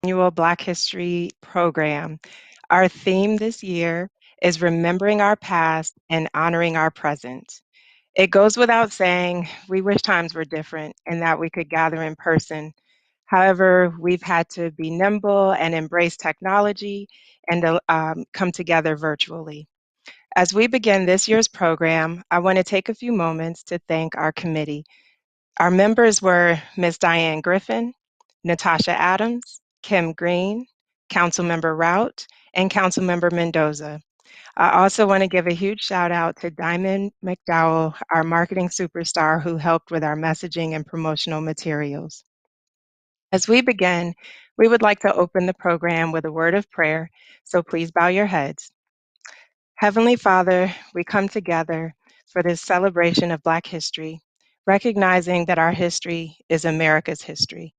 Annual Black History program. Our theme this year is remembering our past and honoring our present. It goes without saying, we wish times were different and that we could gather in person. However, we've had to be nimble and embrace technology and come together virtually. As we begin this year's program, I want to take a few moments to thank our committee. Our members were Ms. Diane Griffin, Natasha Adams, Kim Green, Councilmember Rout, and Councilmember Mendoza. I also want to give a huge shout out to Diamond McDowell, our marketing superstar who helped with our messaging and promotional materials. As we begin, we would like to open the program with a word of prayer, so please bow your heads. Heavenly Father, we come together for this celebration of Black history, recognizing that our history is America's history.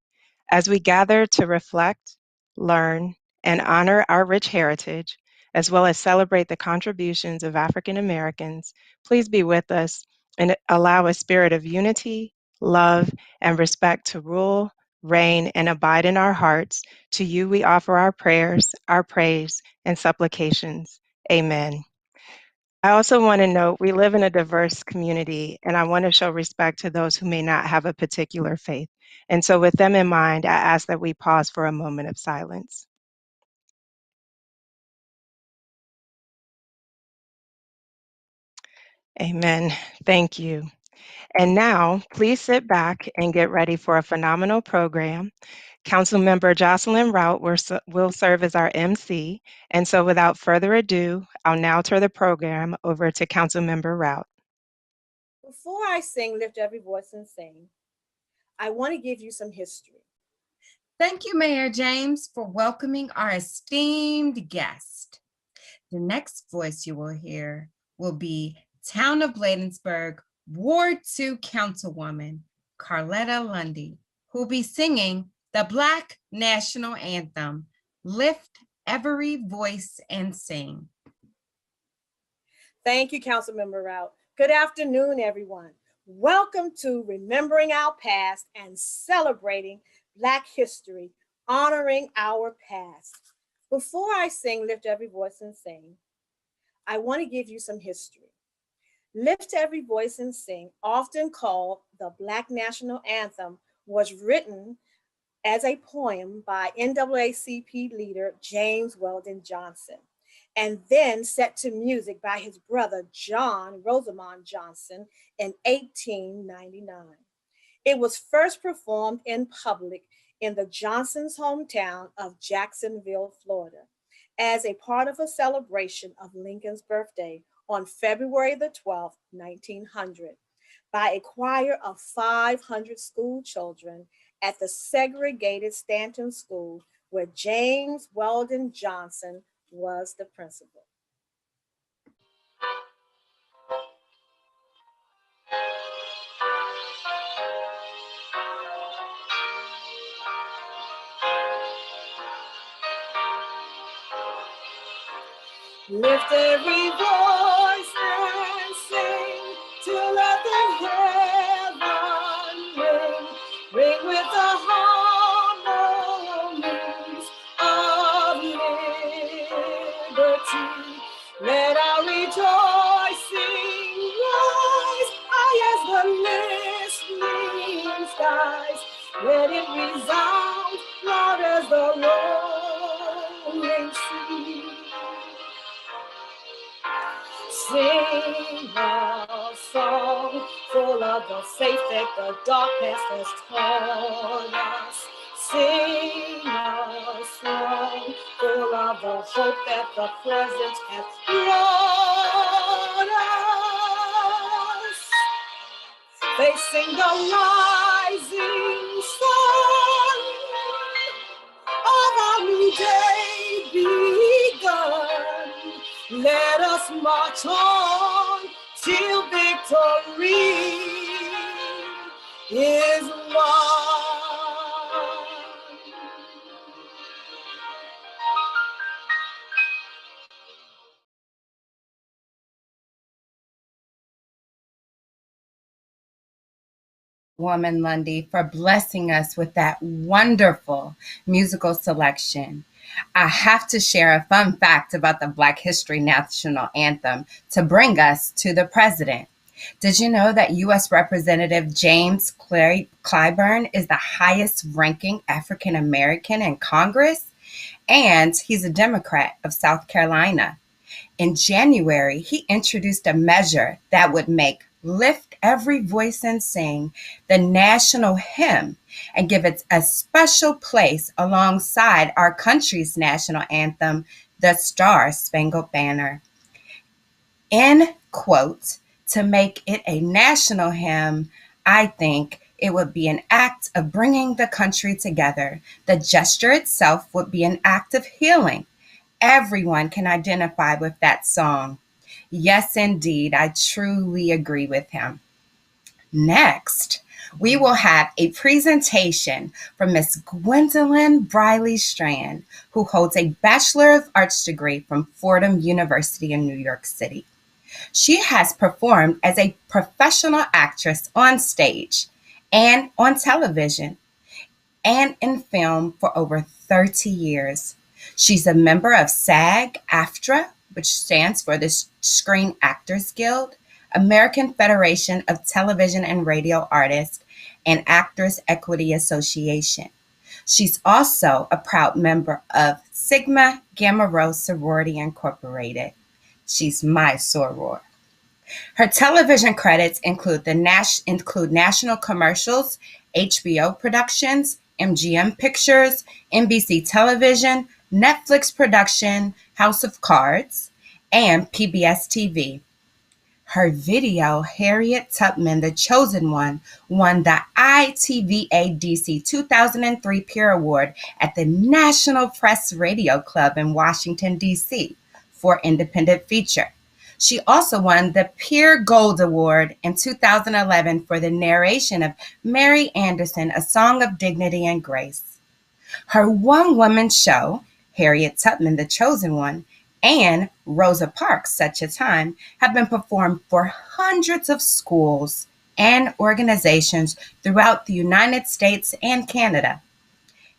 As we gather to reflect, learn, and honor our rich heritage, as well as celebrate the contributions of African Americans, please be with us and allow a spirit of unity, love, and respect to rule, reign, and abide in our hearts. To you we offer our prayers, our praise, and supplications. Amen. I also want to note we live in a diverse community, and I want to show respect to those who may not have a particular faith. And so, with them in mind, I ask that we pause for a moment of silence. Amen. Thank you. And now, please sit back and get ready for a phenomenal program. Councilmember Jocelyn Rout will serve as our MC. And so, without further ado, I'll now turn the program over to Councilmember Rout. Before I sing Lift Every Voice and Sing, I want to give you some history. Thank you, Mayor James, for welcoming our esteemed guest. The next voice you will hear will be Town of Bladensburg Ward 2 Councilwoman Carletta Lundy, who will be singing the Black National Anthem, Lift Every Voice and Sing. Thank you, Councilmember Rout. Good afternoon, everyone. Welcome to Remembering Our Past and Celebrating Black History, Honoring Our Past. Before I sing Lift Every Voice and Sing, I want to give you some history. Lift Every Voice and Sing, often called the Black National Anthem, was written as a poem by NAACP leader James Weldon Johnson, and then set to music by his brother John Rosamond Johnson in 1899. It was first performed in public in the Johnsons' hometown of Jacksonville, Florida, as a part of a celebration of Lincoln's birthday on February the 12th, 1900, by a choir of 500 school children at the segregated Stanton School, where James Weldon Johnson was the principal. Lift every voice and sing till earth and heaven ring, ring with the harmonies of liberty. Let our rejoicing rise high as the listening skies. Let it resound loud as the rolling sea. Sing a song full of the faith that the darkness has taught us. Sing a song full of the hope that the present has brought us. Facing the rising sun of our new day begun. Let us march on till victory is won. Woman Lundy, for blessing us with that wonderful musical selection. I have to share a fun fact about the Black History National Anthem to bring us to the president. Did you know that U.S. Representative James Clyburn is the highest ranking African American in Congress? And he's a Democrat of South Carolina. In January, he introduced a measure that would make Lift Every Voice and Sing the national hymn and give it a special place alongside our country's national anthem, the Star Spangled Banner. In quote, to make it a national hymn, I think it would be an act of bringing the country together. The gesture itself would be an act of healing. Everyone can identify with that song. Yes, indeed, I truly agree with him. Next, we will have a presentation from Miss Gwendolyn Briley Strand, who holds a Bachelor of Arts degree from Fordham University in New York City. She has performed as a professional actress on stage and on television and in film for over 30 years. She's a member of SAG-AFTRA, which stands for the Screen Actors Guild, American Federation of Television and Radio Artists, and Actors Equity Association. She's also a proud member of Sigma Gamma Rho Sorority Incorporated. She's my soror. Her television credits include national commercials, HBO productions, MGM Pictures, NBC Television, Netflix production, House of Cards, and PBS TV. Her video, Harriet Tubman, The Chosen One, won the ITVA DC 2003 Peer Award at the National Press Radio Club in Washington, D.C. for Independent Feature. She also won the Peer Gold Award in 2011 for the narration of Mary Anderson, A Song of Dignity and Grace. Her one-woman show, Harriet Tubman, The Chosen One, and Rosa Parks, Such a Time, have been performed for hundreds of schools and organizations throughout the United States and Canada.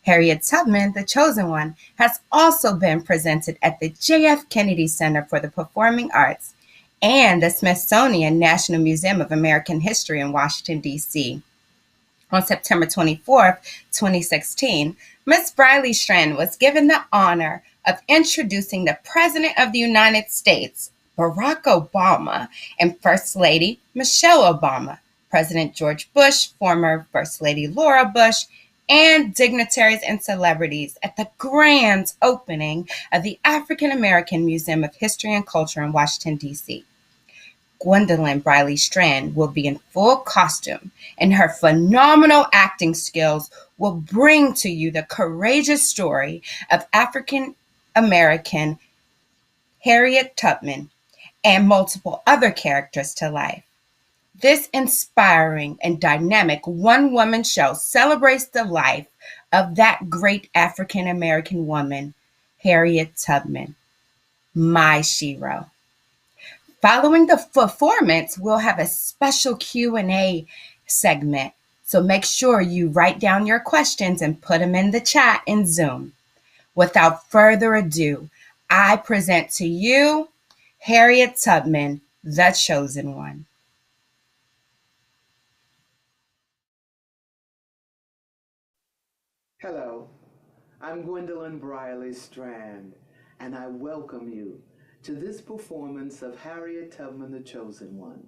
Harriet Tubman, The Chosen One, has also been presented at the J.F. Kennedy Center for the Performing Arts and the Smithsonian National Museum of American History in Washington, D.C. On September 24, 2016, Ms. Briley Strand was given the honor of introducing the President of the United States, Barack Obama, and First Lady Michelle Obama, President George Bush, former First Lady Laura Bush, and dignitaries and celebrities at the grand opening of the African American Museum of History and Culture in Washington, D.C. Gwendolyn Briley Strand will be in full costume, and her phenomenal acting skills will bring to you the courageous story of African American Harriet Tubman and multiple other characters to life. This inspiring and dynamic one-woman show celebrates the life of that great African American woman, Harriet Tubman, my shero. Following the performance, we'll have a special Q&A segment. So make sure you write down your questions and put them in the chat in Zoom. Without further ado, I present to you Harriet Tubman, The Chosen One. Hello, I'm Gwendolyn Briley Strand, and I welcome you to this performance of Harriet Tubman, The Chosen One.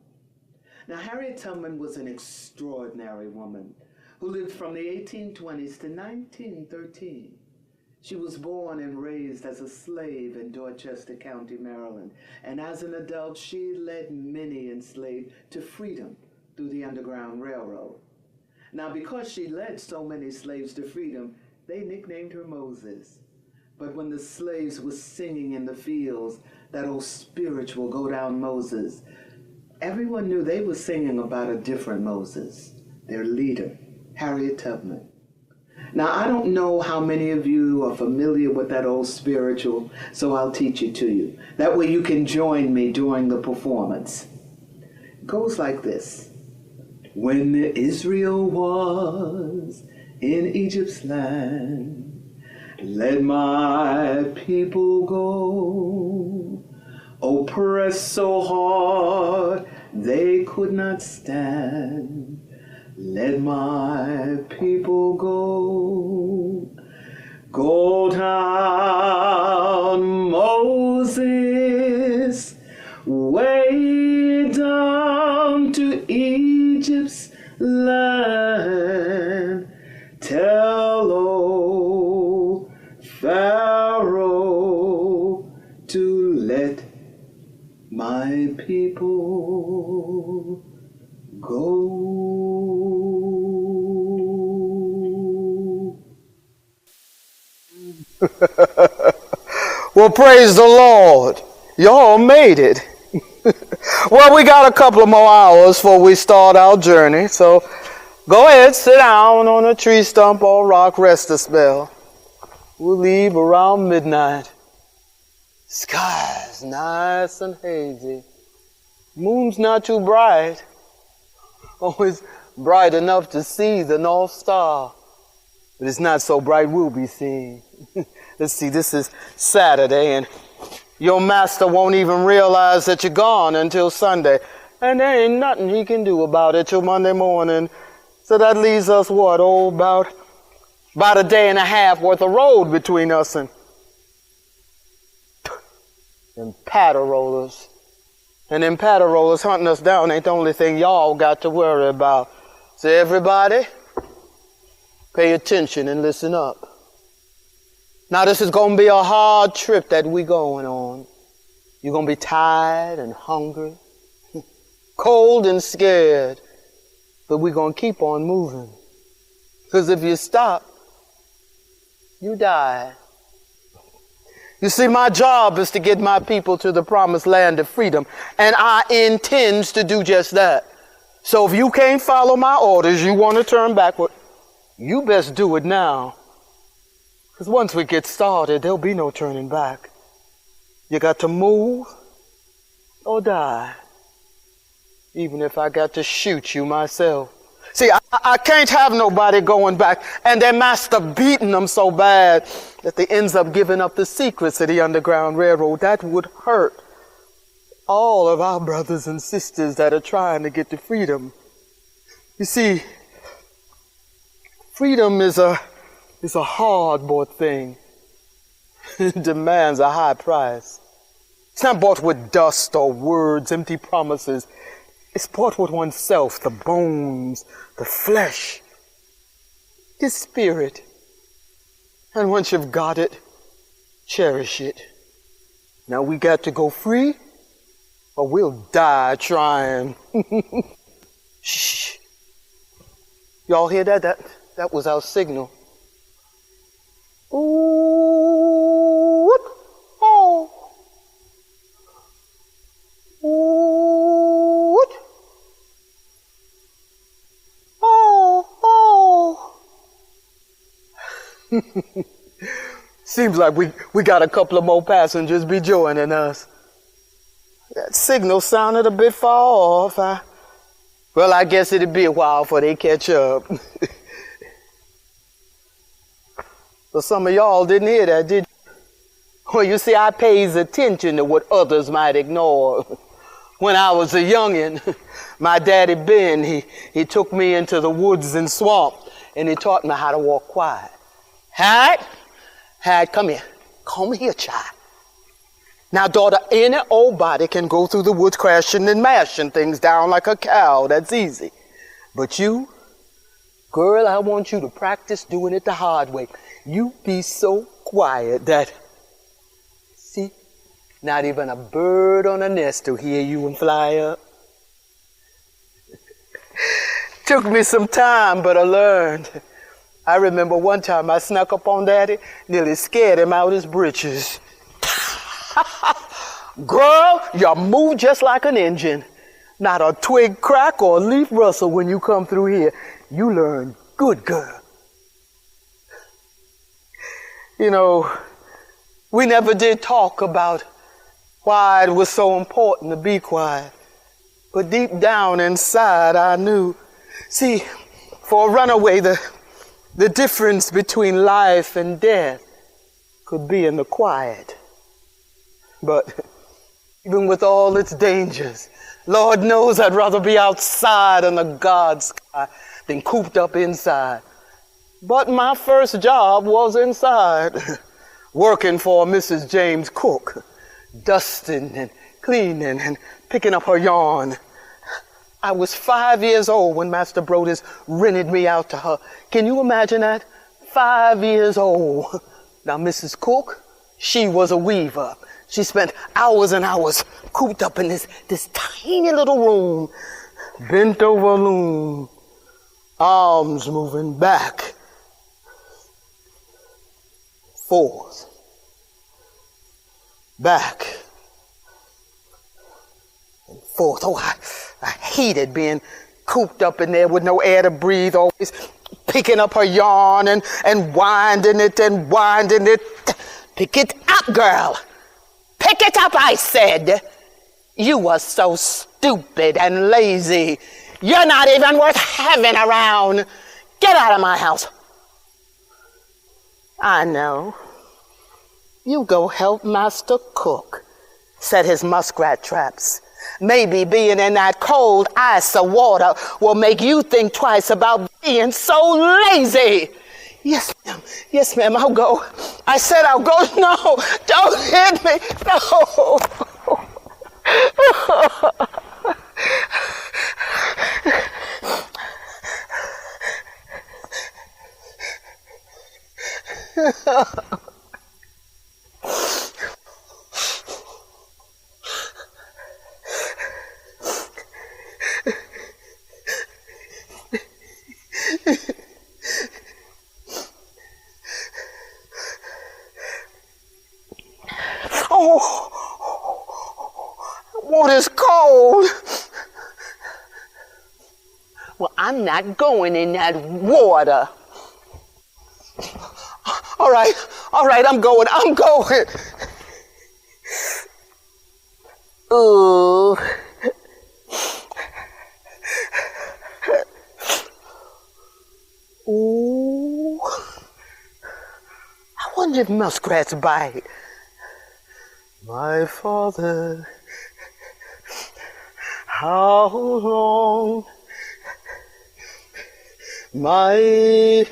Now, Harriet Tubman was an extraordinary woman who lived from the 1820s to 1913. She was born and raised as a slave in Dorchester County, Maryland, and as an adult, she led many enslaved to freedom through the Underground Railroad. Now, because she led so many slaves to freedom, they nicknamed her Moses. But when the slaves were singing in the fields, that old spiritual Go Down Moses, everyone knew they were singing about a different Moses, their leader, Harriet Tubman. Now, I don't know how many of you are familiar with that old spiritual, so I'll teach it to you. That way you can join me during the performance. It goes like this. When Israel was in Egypt's land, let my people go, oppressed so hard they could not stand. Let my people go. Go down, Moses, way down to Egypt's land. Tell old Pharaoh to let my people go. Well, praise the Lord. Y'all made it. Well, we got a couple of more hours before we start our journey, so go ahead, sit down on a tree stump or rock, rest a spell. We'll leave around midnight. Sky's nice and hazy. Moon's not too bright. Always bright enough to see the North Star. But it's not so bright we'll be seeing. Let's see, this is Saturday, and your master won't even realize that you're gone until Sunday. And there ain't nothing he can do about it till Monday morning. So that leaves us, what, about a day and a half worth of road between us and them paddle rollers. And them paddle rollers hunting us down ain't the only thing y'all got to worry about. So everybody, pay attention and listen up. Now this is going to be a hard trip that we going on. You're going to be tired and hungry, cold and scared, but we're going to keep on moving. Because if you stop, you die. You see, my job is to get my people to the promised land of freedom, and I intend to do just that. So if you can't follow my orders, you want to turn backward, you best do it now. Because once we get started, there'll be no turning back. You got to move or die, even if I got to shoot you myself. See, I can't have nobody going back and their master beating them so bad that they ends up giving up the secrets of the Underground Railroad. That would hurt all of our brothers and sisters that are trying to get to freedom. You see, freedom is a hard-bought thing. It demands a high price. It's not bought with dust or words, empty promises. It's bought with oneself, the bones, the flesh, the spirit. And once you've got it, cherish it. Now we got to go free, or we'll die trying. Shh. Y'all hear that? That was our signal. Ooh, oh. Ooh, oh, oh. Seems like we got a couple of more passengers be joining us. That signal sounded a bit far off. Well, I guess it'd be a while before they catch up. So some of y'all didn't hear that, did you? Well, you see, I pays attention to what others might ignore. When I was a youngin', my daddy Ben, he took me into the woods and swamp, and he taught me how to walk quiet. Harriet, come here. Come here, child. Now, daughter, any old body can go through the woods crashing and mashing things down like a cow. That's easy. But you, girl, I want you to practice doing it the hard way. You be so quiet that, see, not even a bird on a nest will hear you and fly up. Took me some time, but I learned. I remember one time I snuck up on Daddy, nearly scared him out his britches. Girl, you move just like an engine. Not a twig crack or a leaf rustle when you come through here. You learn good, girl. You know, we never did talk about why it was so important to be quiet. But deep down inside, I knew See, for a runaway, the difference between life and death could be in the quiet. But even with all its dangers, Lord knows I'd rather be outside in the God sky than cooped up inside. But my first job was inside, working for Mrs. James Cook, dusting and cleaning and picking up her yarn. I was 5 years old when Master Brodus rented me out to her. Can you imagine that? 5 years old. Now, Mrs. Cook, she was a weaver. She spent hours and hours cooped up in this tiny little room, bent over loom, arms moving back, forth, back, and forth. Oh, I hated being cooped up in there with no air to breathe, always picking up her yarn and winding it and winding it. Pick it up, girl. Pick it up, I said. You are so stupid and lazy. You're not even worth having around. Get out of my house. I know. You go help Master Cook set his muskrat traps. Maybe being in that cold ice of water will make you think twice about being so lazy. Yes, ma'am. Yes, ma'am, I'll go. I said I'll go. No, don't hit me. No. Water's cold. Well, I'm not going in that water. All right, I'm going. Ooh. Ooh. I wonder if muskrats bite. My father, how long? My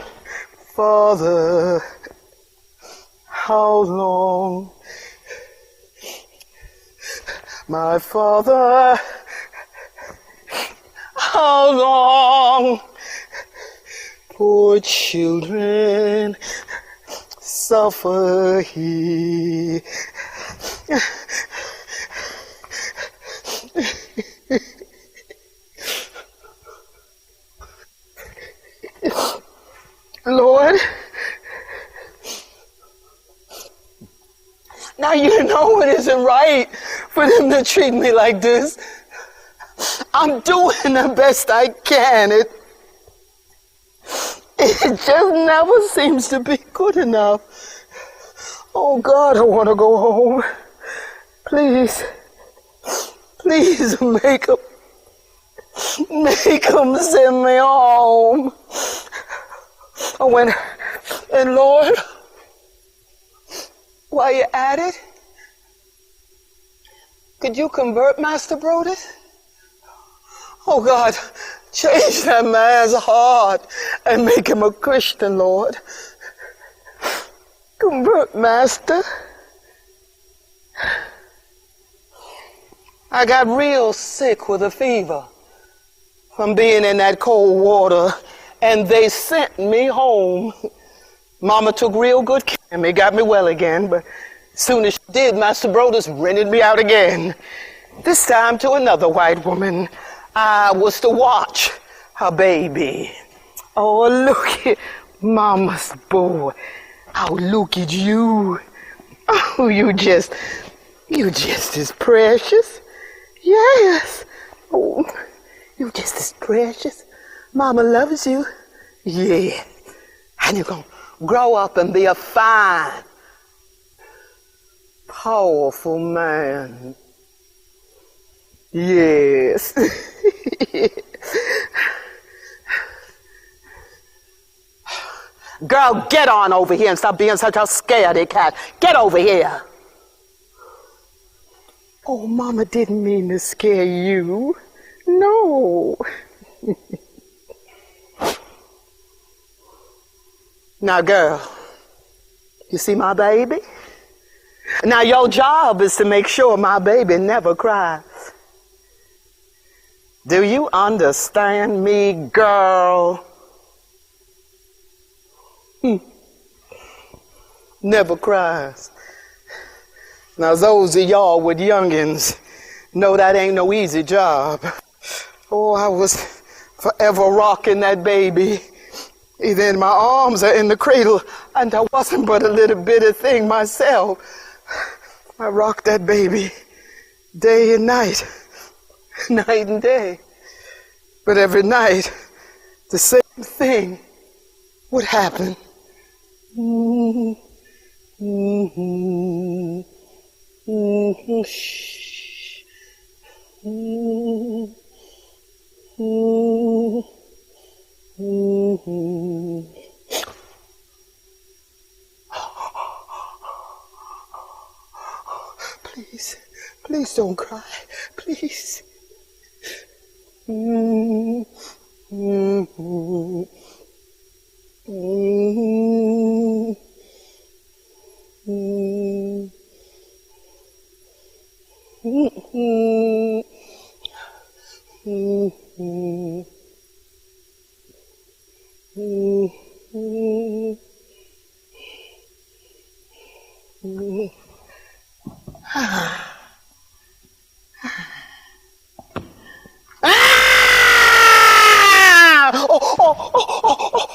father, how long? My father, how long? Poor children suffer he. Lord, now you know it isn't right for them to treat me like this. I'm doing the best I can. It just never seems to be good enough. Oh God, I want to go home. Please make them send me home. Oh, and Lord, while you're at it, could you convert Master Brodus? Oh God, change that man's heart and make him a Christian, Lord. Convert Master. I got real sick with a fever from being in that cold water, and they sent me home. Mama took real good care of me, got me well again, but as soon as she did, Master Brodus rented me out again. This time to another white woman. I was to watch her baby. Oh, look at Mama's boy. Oh, look at you. Oh, you just as precious. Yes. Oh, you just as precious. Mama loves you. Yeah. And you're going to grow up and be a fine, powerful man. Yes. Girl, get on over here and stop being such a scaredy cat. Get over here. Oh, Mama didn't mean to scare you. No. Now, girl, you see my baby? Now, your job is to make sure my baby never cries. Do you understand me, girl? Never cries. Now, those of y'all with youngins know that ain't no easy job. Oh, I was forever rocking that baby, either in my arms or in the cradle, and I wasn't but a little bitty thing myself. I rocked that baby day and night, night and day. But every night, the same thing would happen. Shh. Please, please don't cry. Please.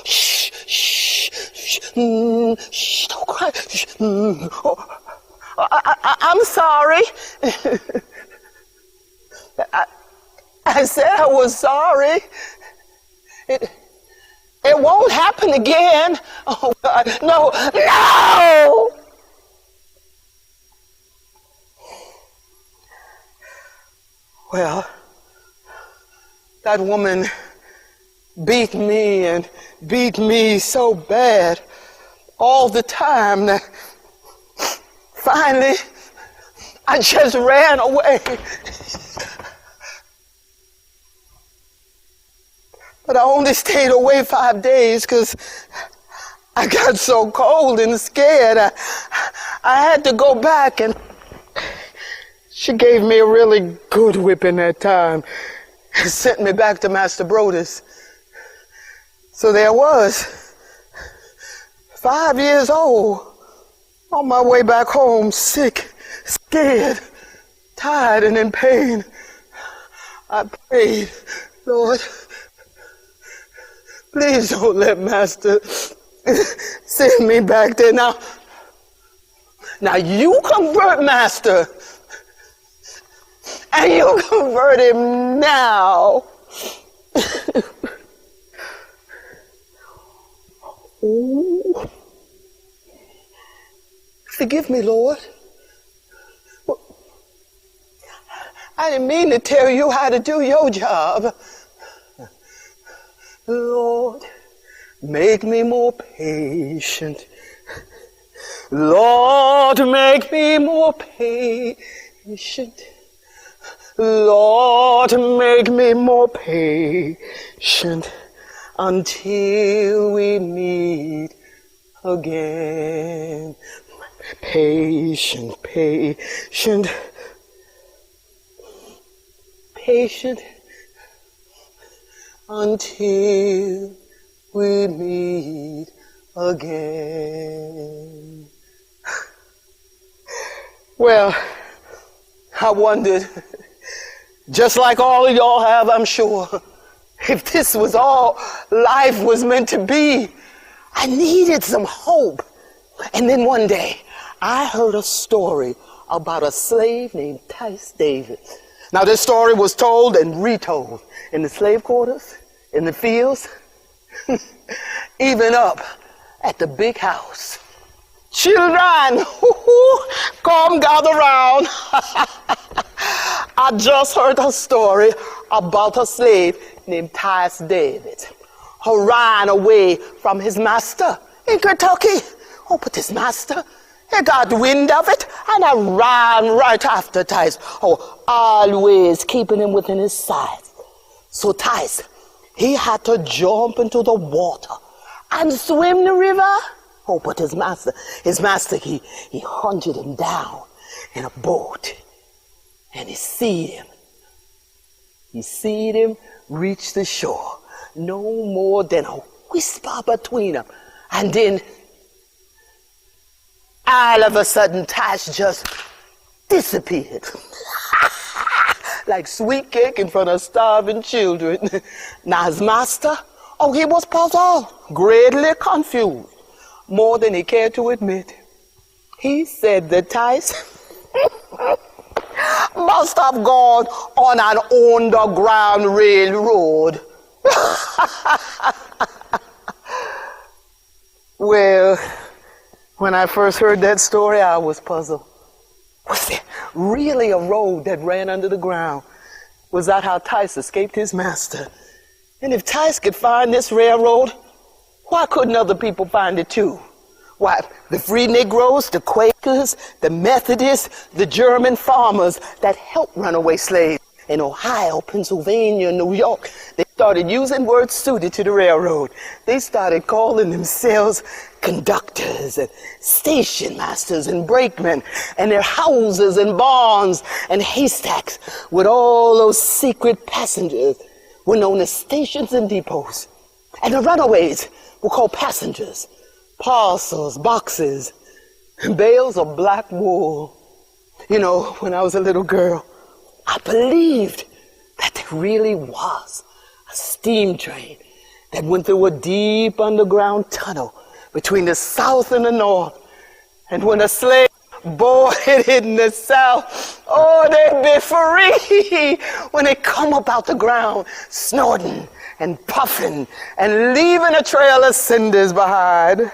Shh, shh, shh, shh, don't cry. Shh, I'm sorry. I said I was sorry. It won't happen again. Oh, God, no, no! Well, that woman beat me and beat me so bad all the time that finally I just ran away. But I only stayed away 5 days because I got so cold and scared. I had to go back, and she gave me a really good whipping that time and sent me back to Master Brodus. So there I was, 5 years old, on my way back home, sick, scared, tired, and in pain. I prayed, Lord, please don't let Master send me back there. Now you convert Master, and you convert him now. Oh, forgive me, Lord. I didn't mean to tell you how to do your job. Lord, make me more patient. Lord, make me more patient. Lord, make me more patient until we meet again. Patient, patient, patient until we meet again. Well, I wondered, just like all of y'all have, I'm sure, if this was all life was meant to be. I needed some hope. And then one day, I heard a story about a slave named Tice David. Now, this story was told and retold in the slave quarters, in the fields, even up at the big house. Children, come gather round. I just heard a story about a slave named Tice David, who ran away from his master in Kentucky. Oh, but his master, he got wind of it, and I ran right after Tice. Oh, always keeping him within his sight. So Tice, he had to jump into the water and swim the river. Oh, but his master, he hunted him down in a boat, and he seed him. He seed him reach the shore, no more than a whisper between them. And then, all of a sudden, Tice just disappeared. Like sweet cake in front of starving children. Now his master, oh, he was puzzled, greatly confused, more than he cared to admit. He said that Tice must have gone on an underground railroad. Well, when I first heard that story, I was puzzled. Was there really a road that ran under the ground? Was that how Tice escaped his master? And if Tice could find this railroad, why couldn't other people find it too? Why, the free Negroes, the Quakers, the Methodists, the German farmers that helped runaway slaves in Ohio, Pennsylvania, New York, they started using words suited to the railroad. They started calling themselves conductors and station masters and brakemen, and their houses and barns and haystacks with all those secret passengers were known as stations and depots. And the runaways were called passengers. Parcels, boxes, bales of black wool. You know, when I was a little girl, I believed that there really was a steam train that went through a deep underground tunnel between the South and the North. And when a slave boarded in the South, oh, they'd be free when they come up out the ground, snorting and puffing and leaving a trail of cinders behind.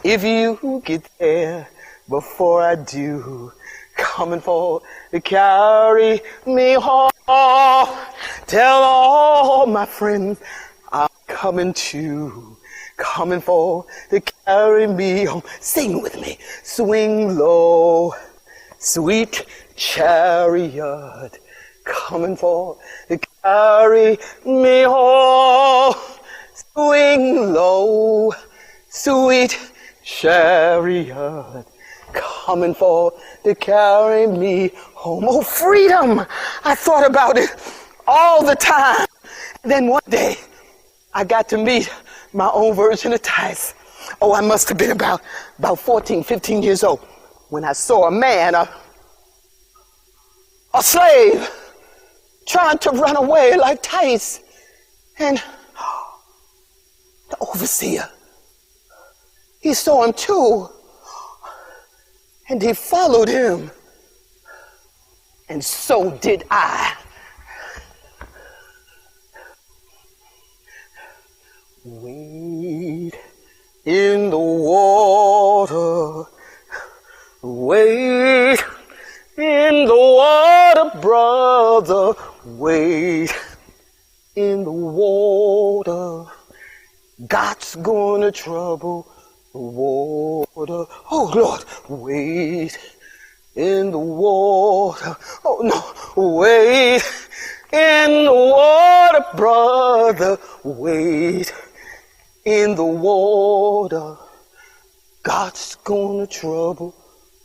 If you get there before I do, coming for to carry me home, tell all my friends I'm coming too, coming for to carry me home. Sing with me. Swing low, sweet chariot, coming for to carry me home. Swing low, sweet chariot, coming for to carry me home. Oh, freedom! I thought about it all the time. And then one day, I got to meet my own version of Tice. Oh, I must have been about 14, 15 years old when I saw a man, a slave, trying to run away like Tice. And the overseer, he saw him too. And he followed him. And so did I. Wade in the water. Wade in the water, brother. Wade in the water. God's gonna trouble the water. Oh, Lord, wade in the water. Oh, no, wade in the water, brother. Wade in the water. God's gonna trouble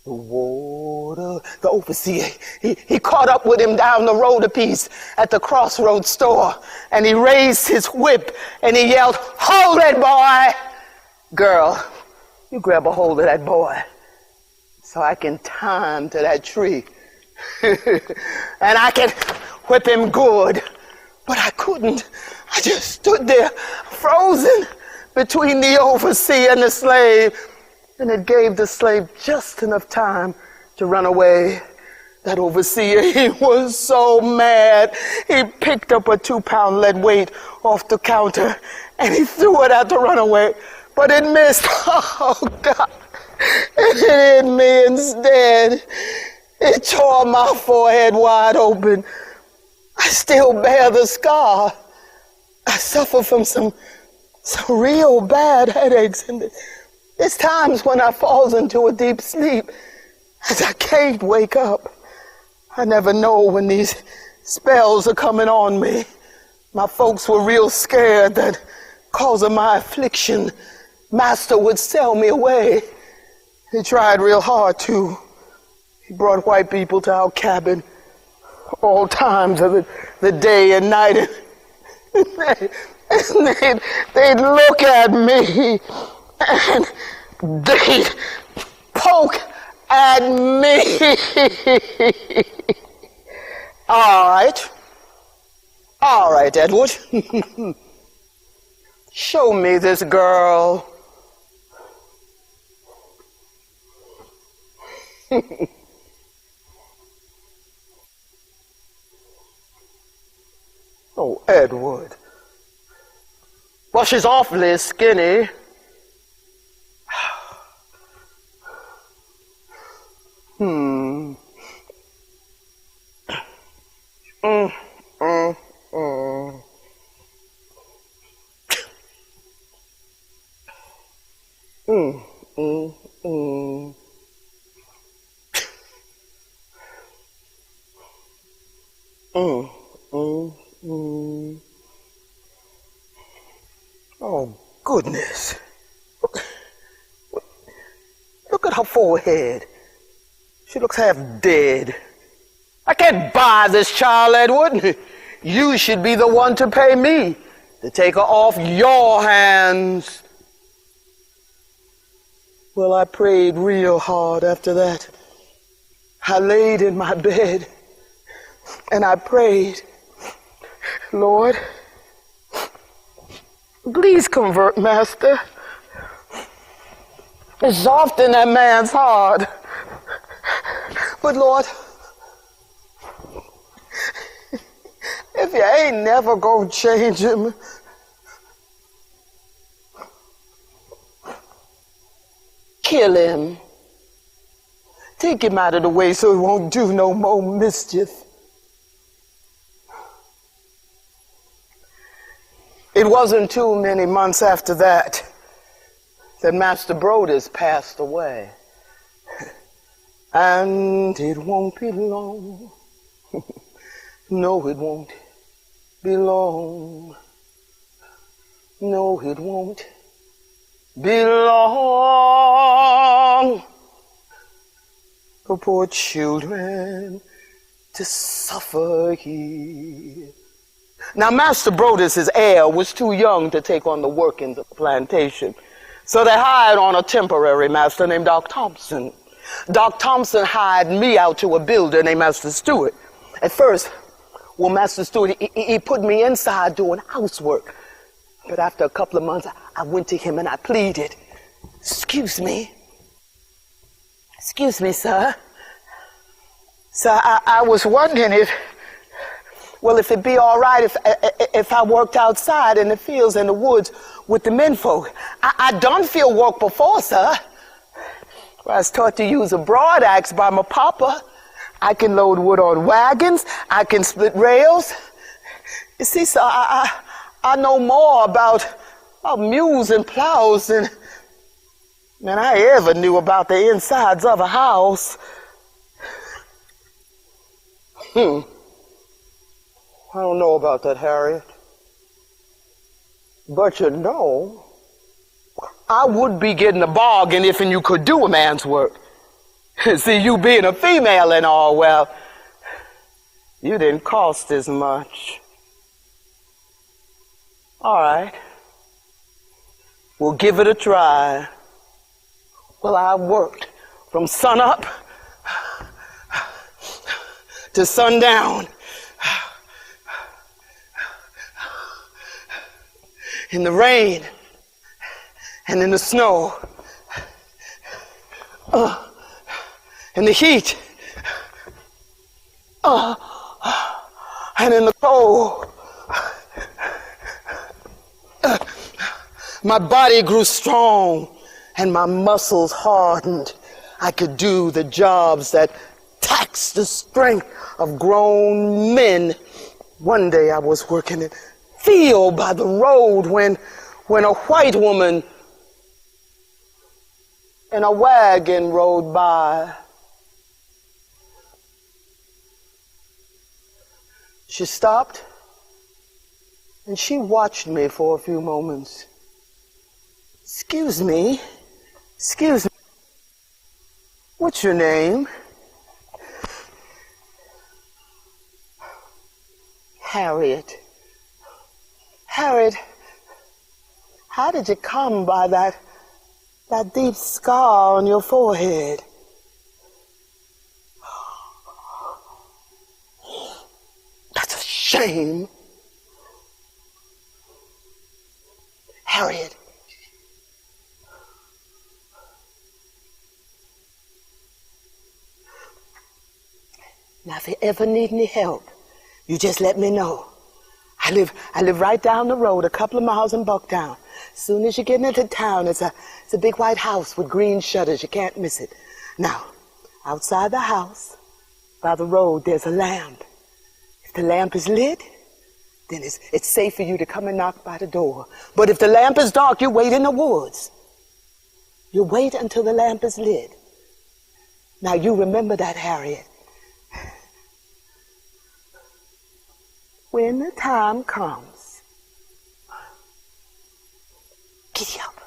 the water. The overseer, he caught up with him down the road a piece at the crossroads store, and he raised his whip and he yelled, "Hold it, boy!" Girl, you grab a hold of that boy so I can tie him to that tree. And I can whip him good. But I couldn't. I just stood there frozen between the overseer and the slave. And it gave the slave just enough time to run away. That overseer, he was so mad. He picked up a 2-pound lead weight off the counter and he threw it at the runaway. But it missed. Oh, God. It hit me instead. It tore my forehead wide open. I still bear the scar. I suffer from some some real bad headaches, and there's times when I falls into a deep sleep as I can't wake up. I never know when these spells are coming on me. My folks were real scared that cause of my affliction, Master would sell me away. He tried real hard to. He brought white people to our cabin all times of the day and night. And they'd look at me and they'd poke at me. All right, Edward. Show me this girl. Oh, Edward. Well, she's awfully skinny. Mm. Mm. Mm. Mm. Mm. Mm. Mm. Mm. Mm. Mm. Oh, goodness. Look at her forehead. She looks half dead. I can't buy this child, Edward. You should be the one to pay me to take her off your hands. Well, I prayed real hard after that. I laid in my bed and I prayed, Lord, please convert Master. It's soft in that man's heart. But Lord, if you ain't never gonna change him, kill him. Take him out of the way so he won't do no more mischief. It wasn't too many months after that Master Brodus passed away. And it won't be long. No, it won't be long. No, it won't be long for poor children to suffer here. Now, Master Brodus' heir was too young to take on the workings of the plantation. So they hired on a temporary master named Doc Thompson. Doc Thompson hired me out to a builder named Master Stewart. At first, well, Master Stewart, he put me inside doing housework. But after a couple of months, I went to him and I pleaded, Excuse me, sir. Sir, I was wondering if it'd be all right if I worked outside in the fields and the woods with the menfolk. I done field work before, sir. I was taught to use a broad axe by my papa. I can load wood on wagons. I can split rails. You see, sir, I know more about mules and plows than I ever knew about the insides of a house. I don't know about that, Harriet. But you know, I would be getting a bargain if you could do a man's work. See, you being a female and all, well, you didn't cost as much. All right. We'll give it a try. Well, I worked from sunup to sundown. In the rain and in the snow, in the heat, and in the cold. My body grew strong and my muscles hardened. I could do the jobs that taxed the strength of grown men. One day I was working in field by the road when when a white woman in a wagon rode by. She stopped and she watched me for a few moments. Excuse me, what's your name? Harriet. Harriet, how did you come by that deep scar on your forehead? That's a shame. Harriet, now if you ever need any help, you just let me know. I live right down the road, a couple of miles in Bucktown. As soon as you get into town, it's a big white house with green shutters. You can't miss it. Now, outside the house, by the road, there's a lamp. If the lamp is lit, then it's safe for you to come and knock by the door. But if the lamp is dark, you wait in the woods. You wait until the lamp is lit. Now, you remember that, Harriet. When the time comes, giddy up.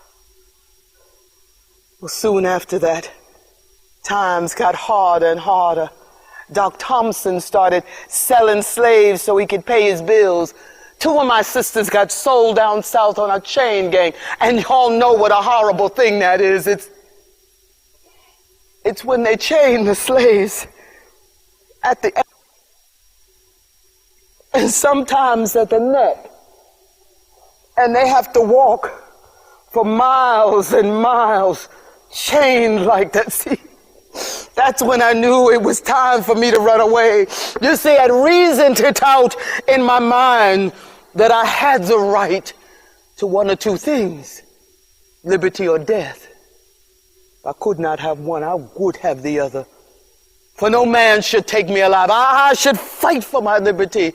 Well, soon after that, times got harder and harder. Doc Thompson started selling slaves so he could pay his bills. 2 of my sisters got sold down south on a chain gang, and y'all know what a horrible thing that is. It's when they chain the slaves at the end. And sometimes at the neck, and they have to walk for miles and miles, chained like that. See, that's when I knew it was time for me to run away. You see, I had reason to doubt in my mind that I had the right to one or two things, liberty or death. If I could not have one, I would have the other. For no man should take me alive. I should fight for my liberty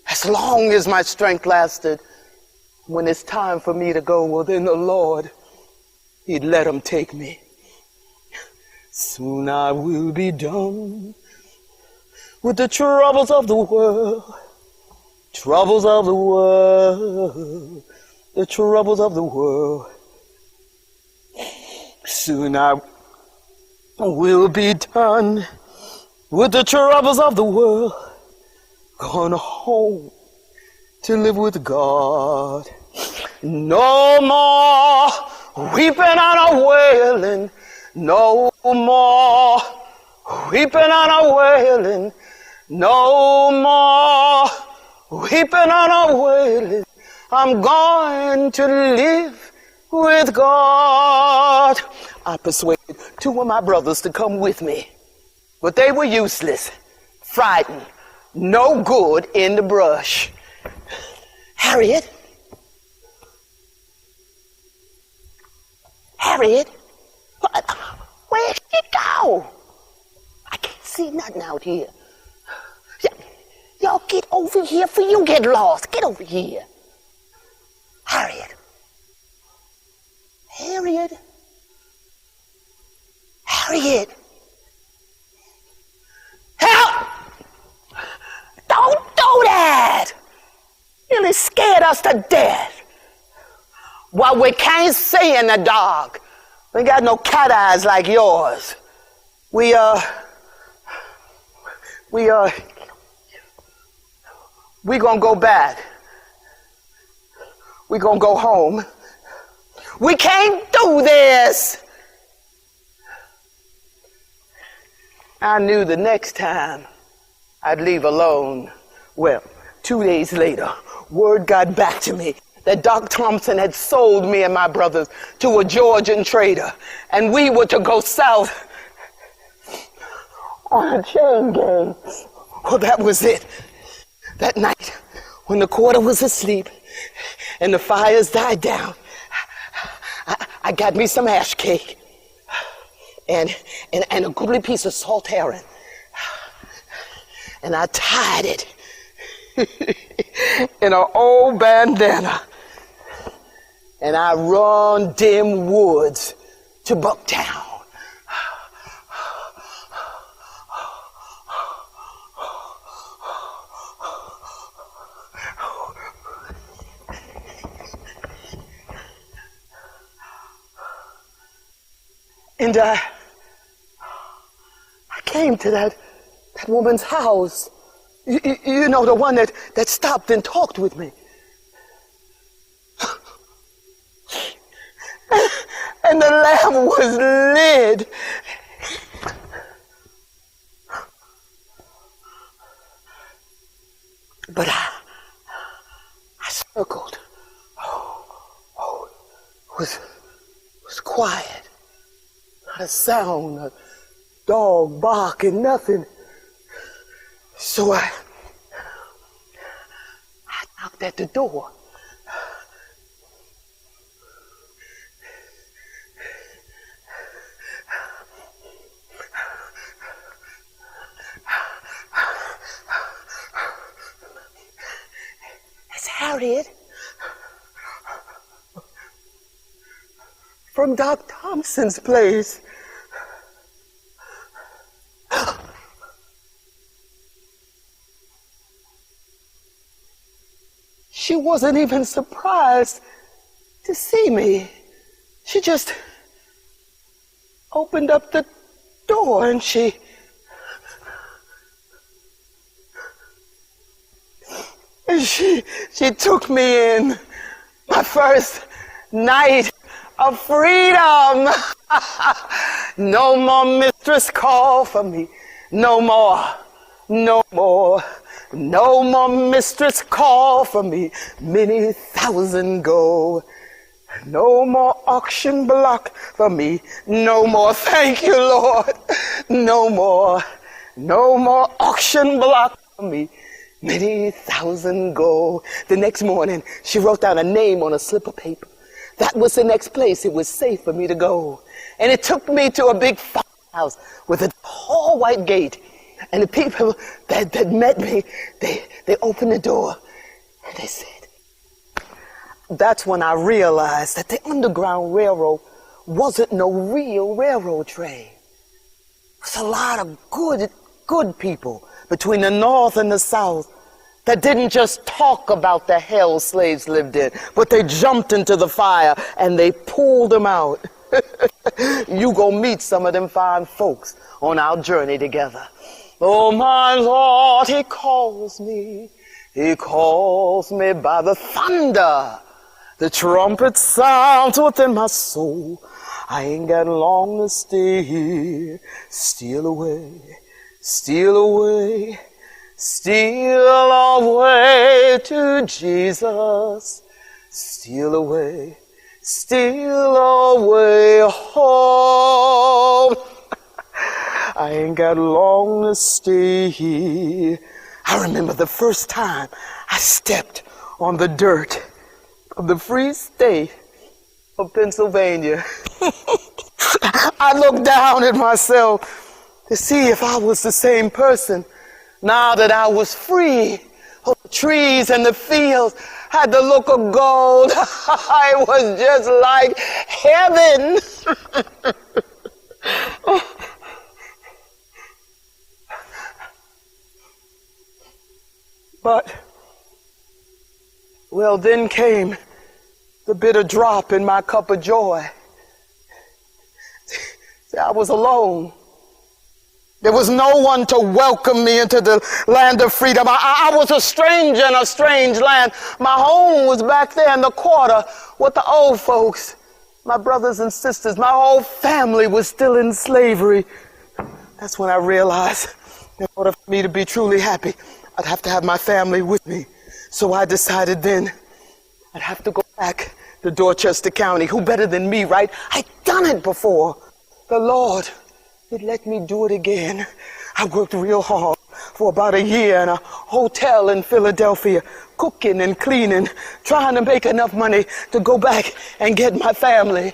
as long as my strength lasted. When it's time for me to go, well, then the Lord, He'd let Him take me. Soon I will be done with the troubles of the world, troubles of the world, the troubles of the world. Soon I will be done with the troubles of the world, gone home to live with God. No more weeping and a wailing, no more weeping and a wailing, no more weeping and a wailing. I'm going to live with God. I persuaded 2 of my brothers to come with me, but they were useless, frightened, no good in the brush. Harriet, where'd she go? I can't see nothing out here. Y'all get over here before you get lost. Get over here. Harriet. Help! Don't do that! Nearly scared us to death. Well, we can't see in the dark. We got no cat eyes like yours. We gonna go back. We gonna go home. We can't do this. I knew the next time I'd leave alone. Well, 2 days later, word got back to me that Doc Thompson had sold me and my brothers to a Georgian trader, and we were to go south on a chain gang. Well, that was it. That night, when the quarter was asleep and the fires died down, I got me some ash cake and a goodly piece of salt herring, and I tied it in an old bandana and I run dim woods to Bucktown. And I came to that woman's house. You know, the one that stopped and talked with me. And the lamp was lit. But I circled. It was quiet. Not a sound, a dog barking, nothing. So I knocked at the door. It's Harriet from Doc Thompson's place. She wasn't even surprised to see me. She just opened up the door and she took me in. My first night of freedom. No more mistress call for me. No more. No more. No more mistress call for me. Many thousand go. No more auction block for me. No more. Thank you, Lord. No more. No more auction block for me. Many thousand go. The next morning, she wrote down a name on a slip of paper. That was the next place it was safe for me to go. And it took me to a big farmhouse with a tall white gate. And the people that met me, they opened the door and they said, that's when I realized that the Underground Railroad wasn't no real railroad train. It was a lot of good people between the North and the South that didn't just talk about the hell slaves lived in, but they jumped into the fire and they pulled them out. You gonna meet some of them fine folks on our journey together. Oh, my Lord, he calls me by the thunder. The trumpet sounds within my soul. I ain't got long to stay here. Steal away, steal away, steal away to Jesus. Steal away home. I ain't got long to stay here. I remember the first time I stepped on the dirt of the free state of Pennsylvania. I looked down at myself to see if I was the same person now that I was free. Oh, the trees and the fields had the look of gold. It was just like heaven. But, well, then came the bitter drop in my cup of joy. See, I was alone. There was no one to welcome me into the land of freedom. I was a stranger in a strange land. My home was back there in the quarter with the old folks, my brothers and sisters. My whole family was still in slavery. That's when I realized, in order for me to be truly happy, I'd have to have my family with me. So I decided then I'd have to go back to Dorchester County. Who better than me, right? I'd done it before. The Lord would let me do it again. I worked real hard for about a year in a hotel in Philadelphia, cooking and cleaning, trying to make enough money to go back and get my family.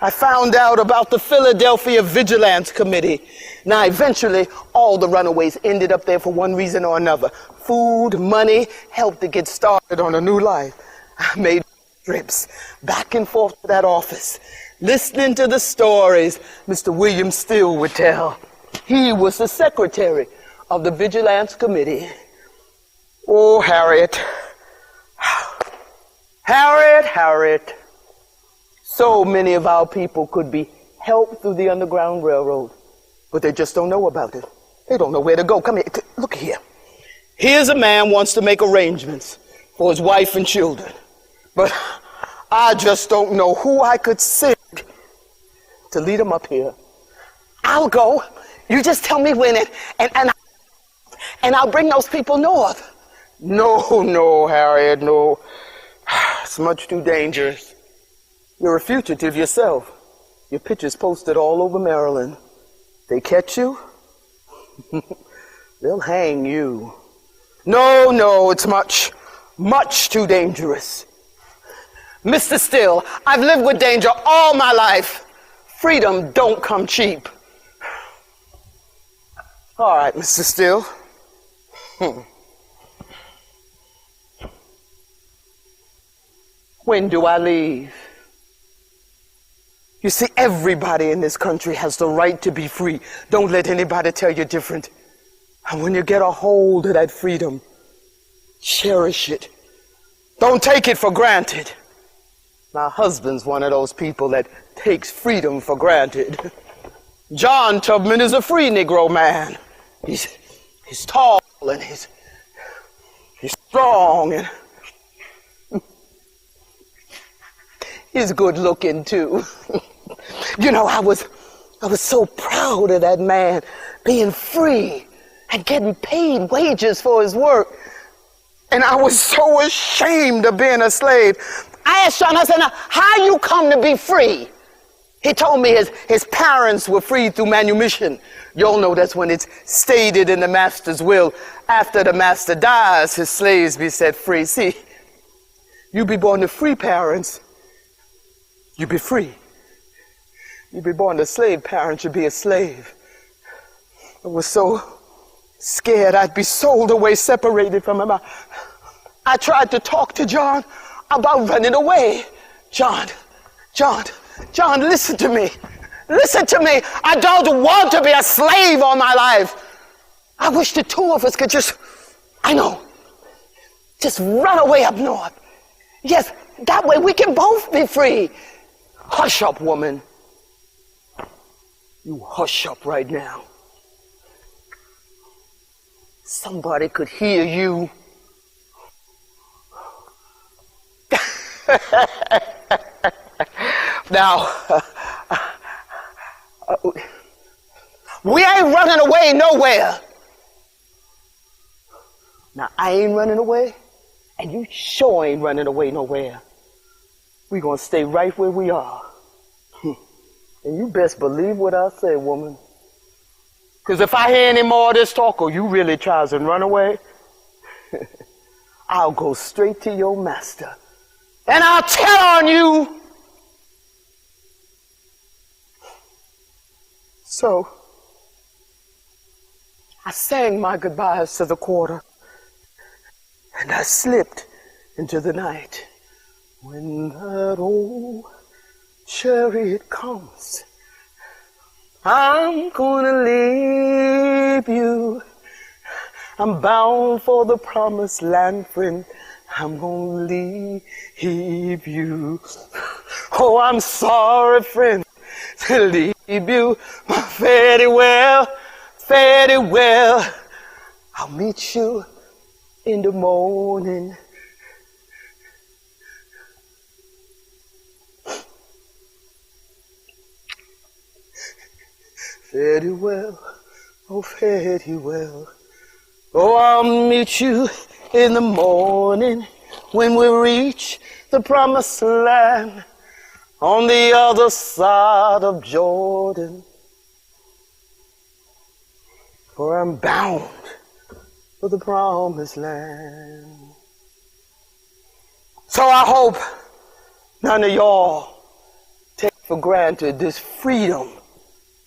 I found out about the Philadelphia Vigilance Committee. Now, eventually, all the runaways ended up there for one reason or another. Food, money, help to get started on a new life. I made trips back and forth to that office, listening to the stories Mr. William Still would tell. He was the secretary of the Vigilance Committee. Oh, Harriet. Harriet. So many of our people could be helped through the Underground Railroad, but they just don't know about it. They don't know where to go. Come here. Look here. Here's a man wants to make arrangements for his wife and children, but I just don't know who I could send to lead him up here. I'll go. You just tell me when and I'll bring those people north. No, Harriet, no. It's much too dangerous. You're a fugitive yourself. Your picture's posted all over Maryland. They catch you, they'll hang you. No, it's much too dangerous. Mr. Still, I've lived with danger all my life. Freedom don't come cheap. All right, Mr. Still. When do I leave? You see, everybody in this country has the right to be free. Don't let anybody tell you different. And when you get a hold of that freedom, cherish it. Don't take it for granted. My husband's one of those people that takes freedom for granted. John Tubman is a free Negro man. He's tall and he's strong and he's good looking too. You know, I was so proud of that man being free and getting paid wages for his work. And I was so ashamed of being a slave. I asked John, I said, now, how you come to be free? He told me his parents were freed through manumission. You'll know that's when it's stated in the master's will, after the master dies, his slaves be set free. See, you be born to free parents, you be free. You be born to slave parents, you be a slave. I was so scared I'd be sold away, separated from him. I tried to talk to John about running away. John, listen to me. Listen to me. I don't want to be a slave all my life. I wish the two of us could just run away up north. Yes, that way we can both be free. Hush up, woman. You hush up right now. Somebody could hear you. Now, we ain't running away nowhere. Now, I ain't running away, and you sure ain't running away nowhere. We gonna stay right where we are. And you best believe what I say, woman. Because if I hear any more of this talk, or you really tries and run away, I'll go straight to your master. And I'll tell on you. So, I sang my goodbyes to the quarter, and I slipped into the night. When that old chariot comes, I'm gonna leave you. I'm bound for the promised land, friend. I'm gonna leave you. Oh, I'm sorry, friend, to leave you. Fare thee well, fare thee well. I'll meet you in the morning. Fare thee well, oh fare thee well. Oh, I'll meet you in the morning when we reach the promised land on the other side of Jordan. For I'm bound for the promised land. So I hope none of y'all take for granted this freedom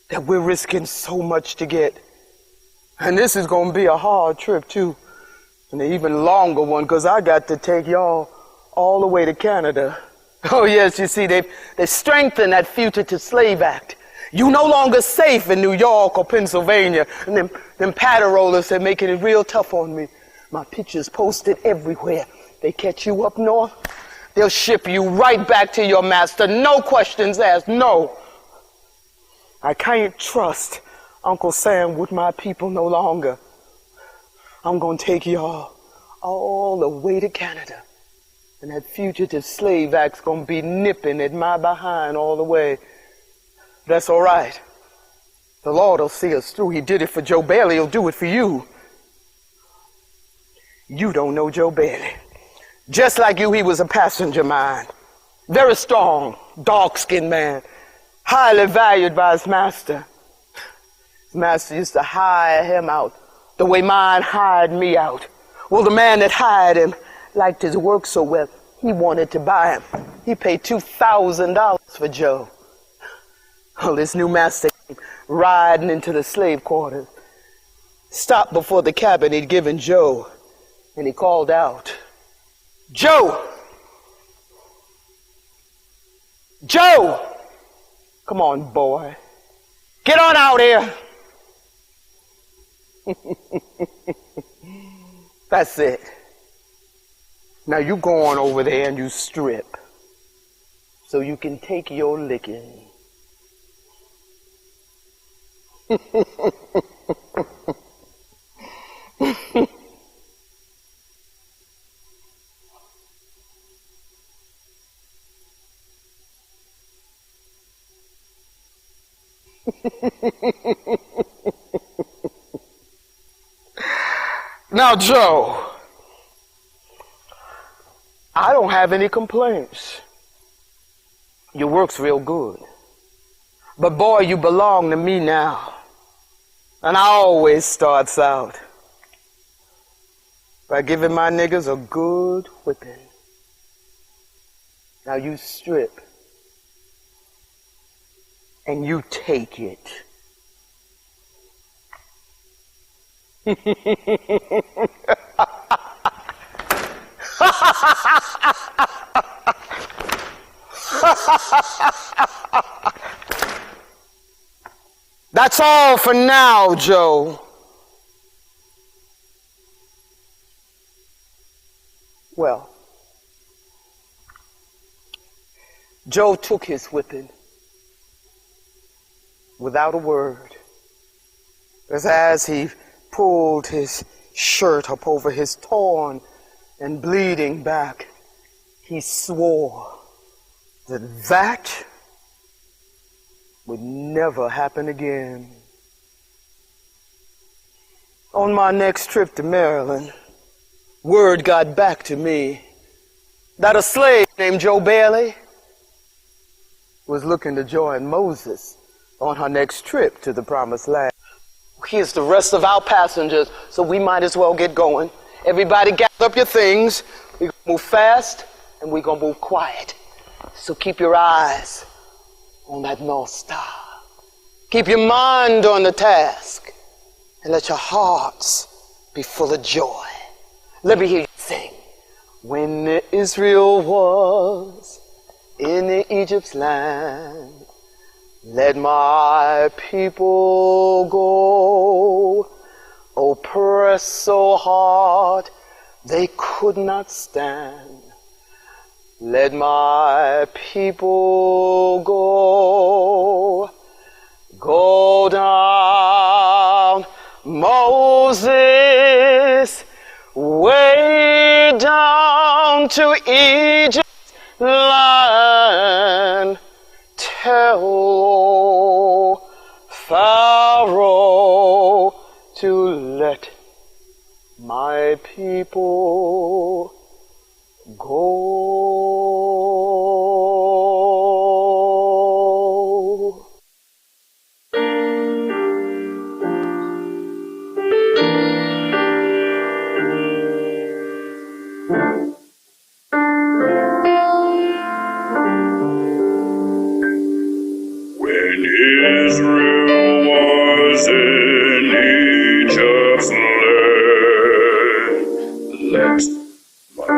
that we're risking so much to get. And this is going to be a hard trip too, and an even longer one, because I got to take y'all all the way to Canada. Oh, yes, you see, they've strengthened that Fugitive Slave Act. You no longer safe in New York or Pennsylvania. And them patter rollers, they're making it real tough on me. My picture's posted everywhere. They catch you up north, they'll ship you right back to your master. No questions asked, no. I can't trust Uncle Sam with my people no longer. I'm going to take y'all all the way to Canada. And that Fugitive Slave Act's going to be nipping at my behind all the way. That's all right. The Lord will see us through. He did it for Joe Bailey. He'll do it for you. You don't know Joe Bailey. Just like you, he was a passenger mind. Very strong, dark-skinned man. Highly valued by his master. His master used to hire him out the way mine hired me out. Well, the man that hired him liked his work so well, he wanted to buy him. He paid $2,000 for Joe. Well, this new master came riding into the slave quarters, stopped before the cabin he'd given Joe, and he called out, "Joe! Joe! Come on, boy. Get on out here." That's it. Now you go on over there and you strip so you can take your licking. Now, Joe, I don't have any complaints. Your work's real good. But boy, you belong to me now. And I always starts out by giving my niggas a good whipping. Now you strip and you take it. That's all for now, Joe. Well, Joe took his whipping without a word. As he pulled his shirt up over his torn and bleeding back, he swore that that would never happen again. On my next trip to Maryland, word got back to me that a slave named Joe Bailey was looking to join Moses on her next trip to the Promised Land. Here's the rest of our passengers, so we might as well get going. Everybody gather up your things. We're going to move fast and we're going to move quiet. So keep your eyes on that North Star. Keep your mind on the task and let your hearts be full of joy. Let me hear you sing. When Israel was in Egypt's land, let my people go, oppressed so hard they could not stand. Let my people go, go down, Moses, way down to Egypt's land. Tell Pharaoh to let my people go. When Israel was in Egypt's land, let my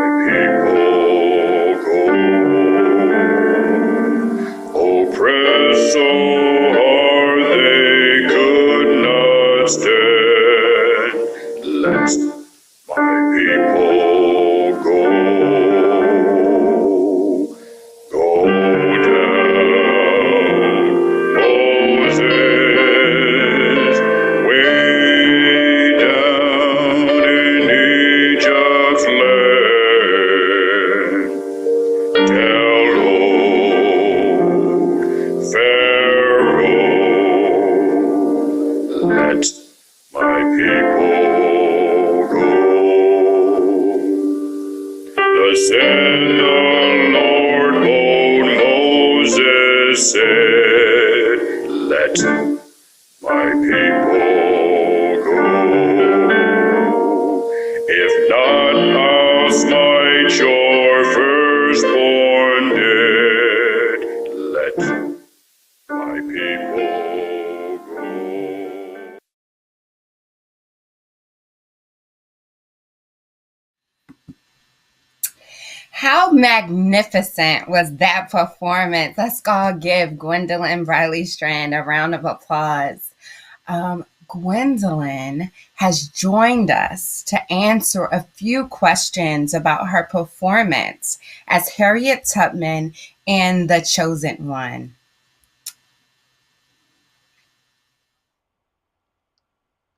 people go. dead. Let my people go. Go down, Moses, way down in Egypt's land. Tell old Pharaoh, let my people go. Thus said the Lord, old Moses said, let my people go. If not, I'll smite your firstborn dead. Let my people go. How magnificent was that performance? Let's all give Gwendolyn Briley Strand a round of applause. Gwendolyn has joined us to answer a few questions about her performance as Harriet Tubman in The Chosen One.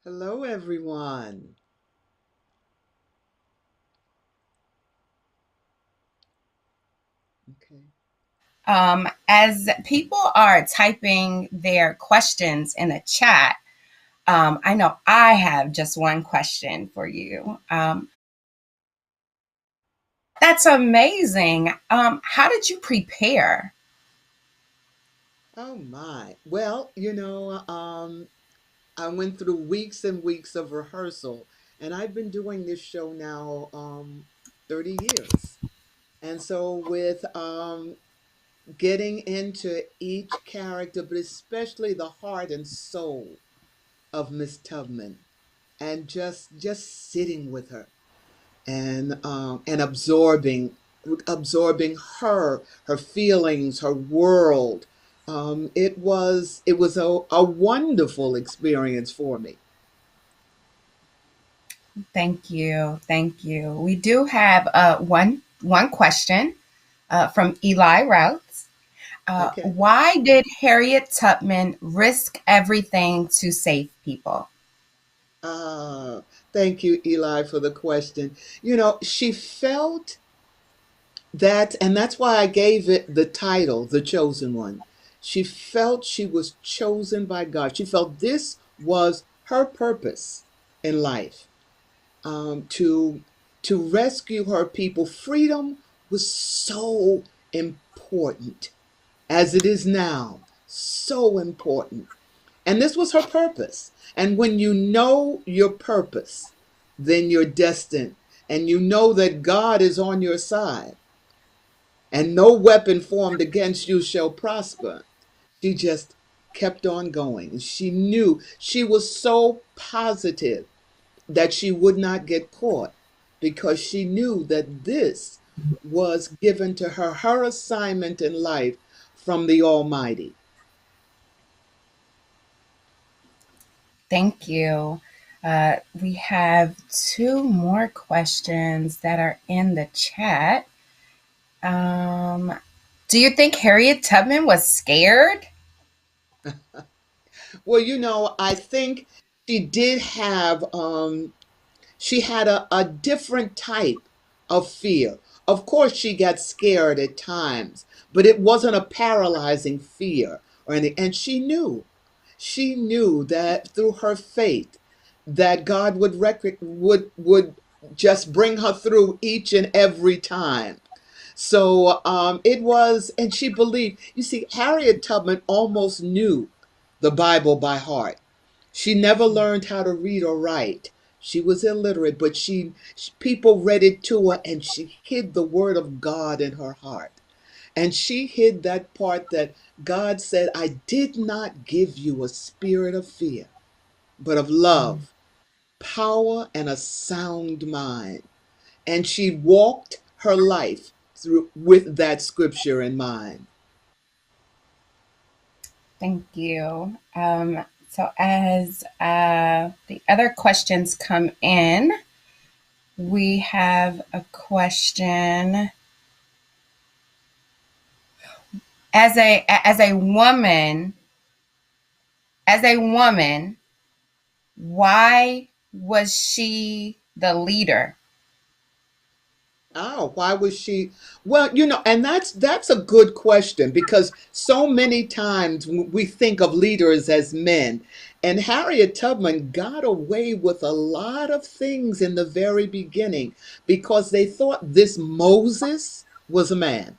Hello, everyone. Okay. As people are typing their questions in the chat, I know I have just one question for you. That's amazing. How did you prepare? Oh my. Well, I went through weeks and weeks of rehearsal, and I've been doing this show now 30 years. And so with getting into each character, but especially the heart and soul of Miss Tubman, and just sitting with her and absorbing her feelings, her world. It was a wonderful experience for me. Thank you. Thank you. We do have one question from Eli Routes. Okay. Why did Harriet Tubman risk everything to save people? Ah, thank you, Eli, for the question. She felt that, and that's why I gave it the title, The Chosen One. She felt she was chosen by God. She felt this was her purpose in life, to rescue her people. Freedom was so important, as it is now, so important. And this was her purpose. And when you know your purpose, then you're destined. And you know that God is on your side, and no weapon formed against you shall prosper. She just kept on going. She knew, she was so positive that she would not get caught, because she knew that this was given to her, her assignment in life from the Almighty. Thank you. We have two more questions that are in the chat. Do you think Harriet Tubman was scared? Well, I think she did have she had a different type of fear. Of course, she got scared at times, but it wasn't a paralyzing fear or anything. And she knew that through her faith, that God would just bring her through each and every time. So it was, and she believed. You see, Harriet Tubman almost knew the Bible by heart. She never learned how to read or write. She was illiterate, but people read it to her, and she hid the word of God in her heart. And she hid that part that God said, I did not give you a spirit of fear, but of love, power, and a sound mind. And she walked her life through with that scripture in mind. Thank you. So as the other questions come in, we have a question. As a woman, why was she the leader? Oh, why was she? Well, and that's a good question because so many times we think of leaders as men, and Harriet Tubman got away with a lot of things in the very beginning because they thought this Moses was a man.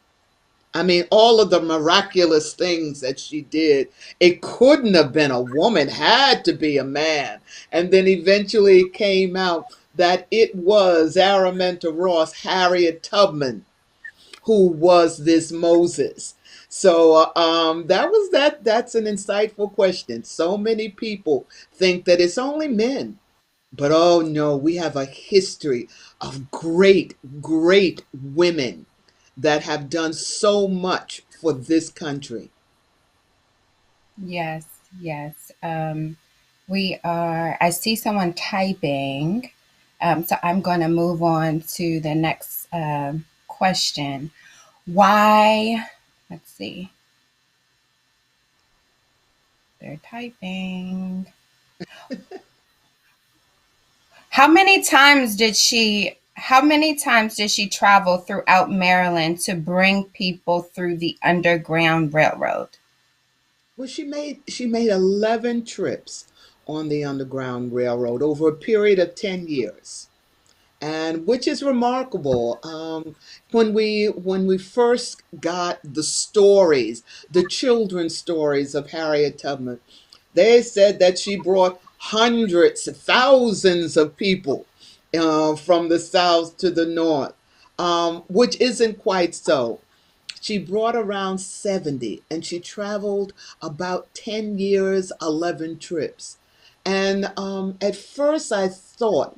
I mean, all of the miraculous things that she did, it couldn't have been a woman, had to be a man. And then eventually it came out that it was Araminta Ross, Harriet Tubman, who was this Moses. So that's an insightful question. So many people think that it's only men. But oh no, we have a history of great, great women that have done so much for this country. Yes, yes. I see someone typing. So I'm going to move on to the next question. Why, let's see, they're typing. How many times did she travel throughout Maryland to bring people through the Underground Railroad? Well, she made 11 trips on the Underground Railroad over a period of 10 years. And which is remarkable. When we first got the stories, the children's stories of Harriet Tubman, they said that she brought hundreds, thousands of people from the south to the north, which isn't quite so. She brought around 70 and she traveled about 10 years, 11 trips. And at first I thought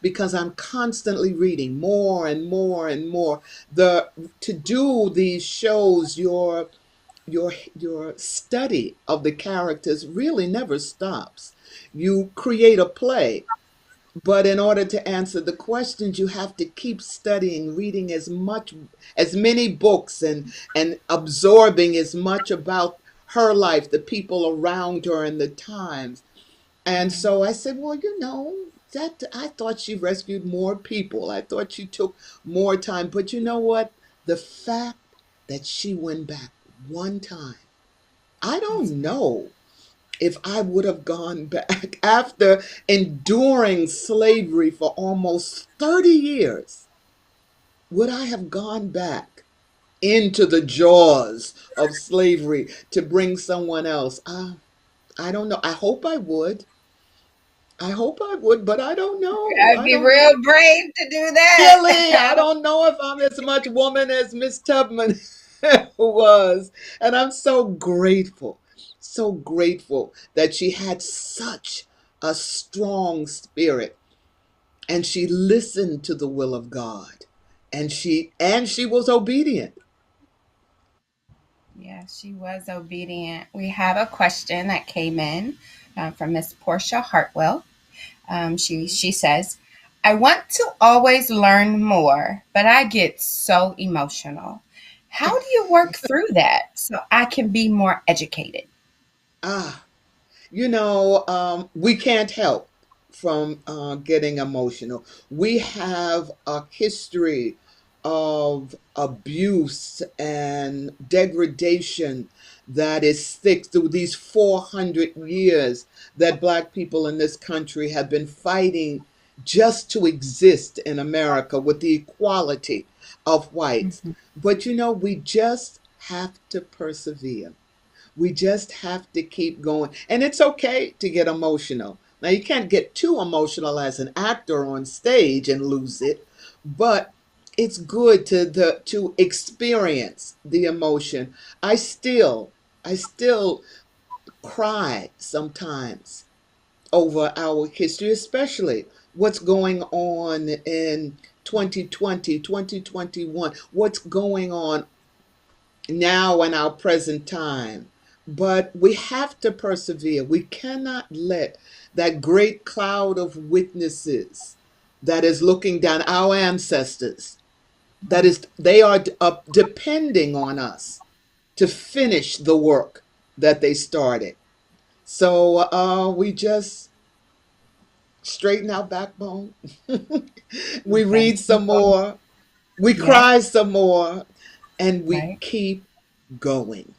because I'm constantly reading more and more and more, to do these shows, your study of the characters really never stops. You create a play, but in order to answer the questions, you have to keep studying, reading as many books, and absorbing as much about her life, the people around her, and the times. And Mm, so I said, well, that I thought she rescued more people. I thought she took more time. But you know what? The fact that she went back one time, I that's don't right. know if I would have gone back after enduring slavery for almost 30 years. Would I have gone back into the jaws of slavery to bring someone else? I don't know. I hope I would. I hope I would, but I don't know. I'd I be don't know. real brave to do that. Really, I I don't- don't know if I'm as much woman as Miss Tubman was. And I'm so grateful that she had such a strong spirit and she listened to the will of God and she was obedient. Yeah, she was obedient. We have a question that came in from Miss Portia Hartwell. She says, "I want to always learn more, but I get so emotional. How do you work through that so I can be more educated?" Ah, we can't help from getting emotional. We have a history of abuse and degradation that is thick through these 400 years that Black people in this country have been fighting just to exist in America with the equality of whites. Mhm. But we just have to persevere. We just have to keep going. And it's okay to get emotional. Now, you can't get too emotional as an actor on stage and lose it, but it's good to experience the emotion. I still cry sometimes over our history, especially what's going on in 2020, 2021, what's going on now in our present time but we have to persevere. We cannot let that great cloud of witnesses that is looking down, our ancestors, that is, they are depending on us to finish the work that they started. So we just straighten our backbone. We Okay. read some more, we Yes, cry some more, and we right. keep going.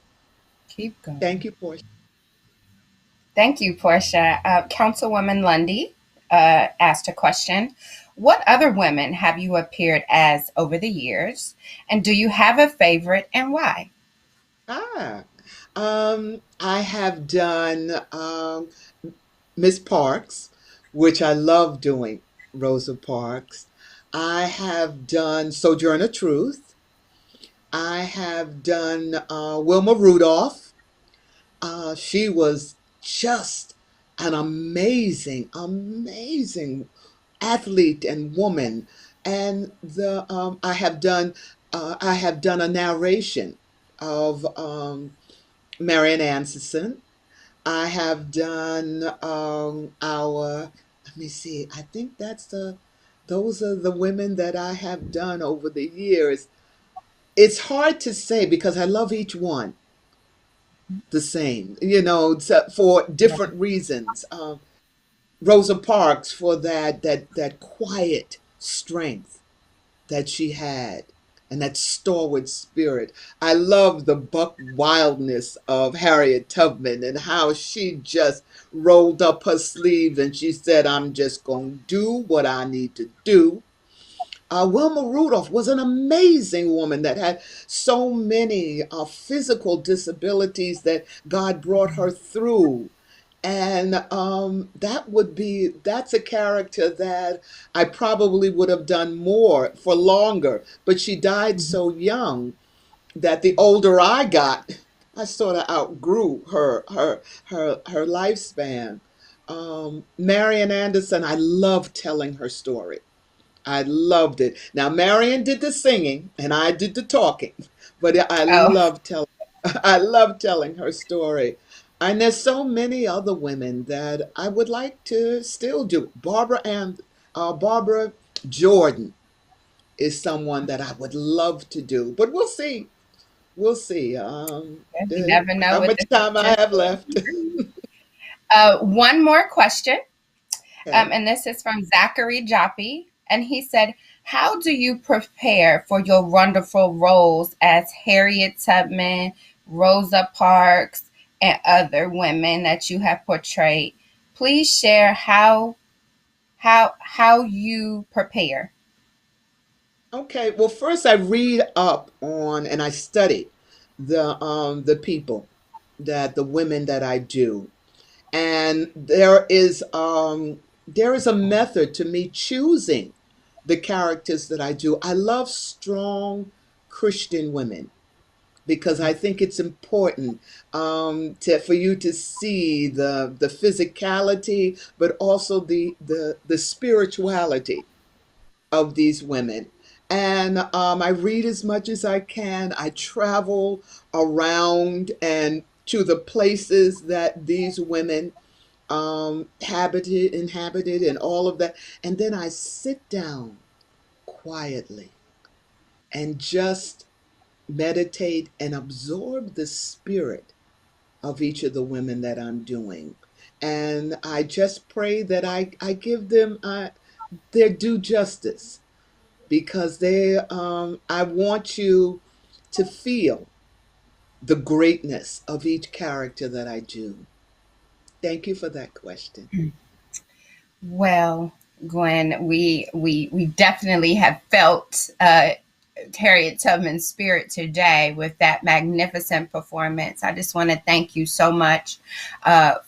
Keep going. Thank you, Portia. Thank you, Portia. Councilwoman Lundy asked a question. What other women have you appeared as over the years? And do you have a favorite and why? Ah, I have done Miss Parks, which I love doing, Rosa Parks. I have done Sojourner Truth. I have done Wilma Rudolph. She was just an amazing, amazing athlete and woman. And the I have done a narration of Marian Anderson. I have done our, let me see, I think those are the women that I have done over the years. It's hard to say because I love each one the same, for different reasons. Rosa Parks for that quiet strength that she had and that stalwart spirit. I love the buck wildness of Harriet Tubman and how she just rolled up her sleeves and she said, I'm just going to do what I need to do. Wilma Rudolph was an amazing woman that had so many physical disabilities that God brought her through. And that's a character that I probably would have done more for longer, but she died so young that the older I got, I sort of outgrew her lifespan. Marian Anderson, I love telling her story. I loved it. Now Marian did the singing and I did the talking, but I Oh, love telling I love telling her story. And there's so many other women that I would like to still do. Barbara Jordan is someone that I would love to do, but we'll see. We'll see. you never know How what much the time I future have left? brings. One more question, Okay. and this is from Zachary Joppy. And he said, how do you prepare for your wonderful roles as Harriet Tubman, Rosa Parks, and other women that you have portrayed? Please share how you prepare. Okay, well, first I read up on and I study the people that the women that I do, and there is a method to me choosing the characters that I do. I love strong Christian women because I think it's important for you to see the physicality, but also the spirituality of these women. And I read as much as I can. I travel around and to the places that these women inhabited, and all of that. And then I sit down quietly and just meditate and absorb the spirit of each of the women that I'm doing. And I just pray that I give them their due justice because I want you to feel the greatness of each character that I do. Thank you for that question. Well, Gwen, we definitely have felt Harriet Tubman's spirit today with that magnificent performance. I just want to thank you so much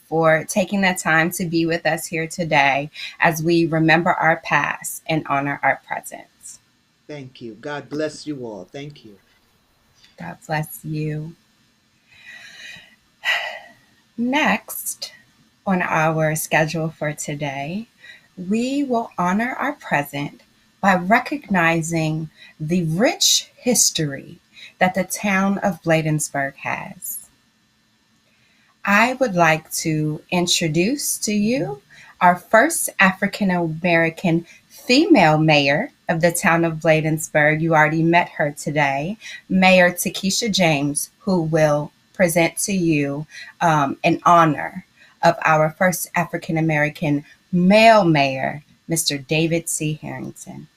for taking the time to be with us here today as we remember our past and honor our present. Thank you. God bless you all. Thank you. God bless you. Next on our schedule for today, we will honor our present by recognizing the rich history that the town of Bladensburg has. I would like to introduce to you our first African American female mayor of the town of Bladensburg. You already met her today, Mayor Takesha James, who will present to you in honor of our first African American male mayor, Mr. David C. Harrington.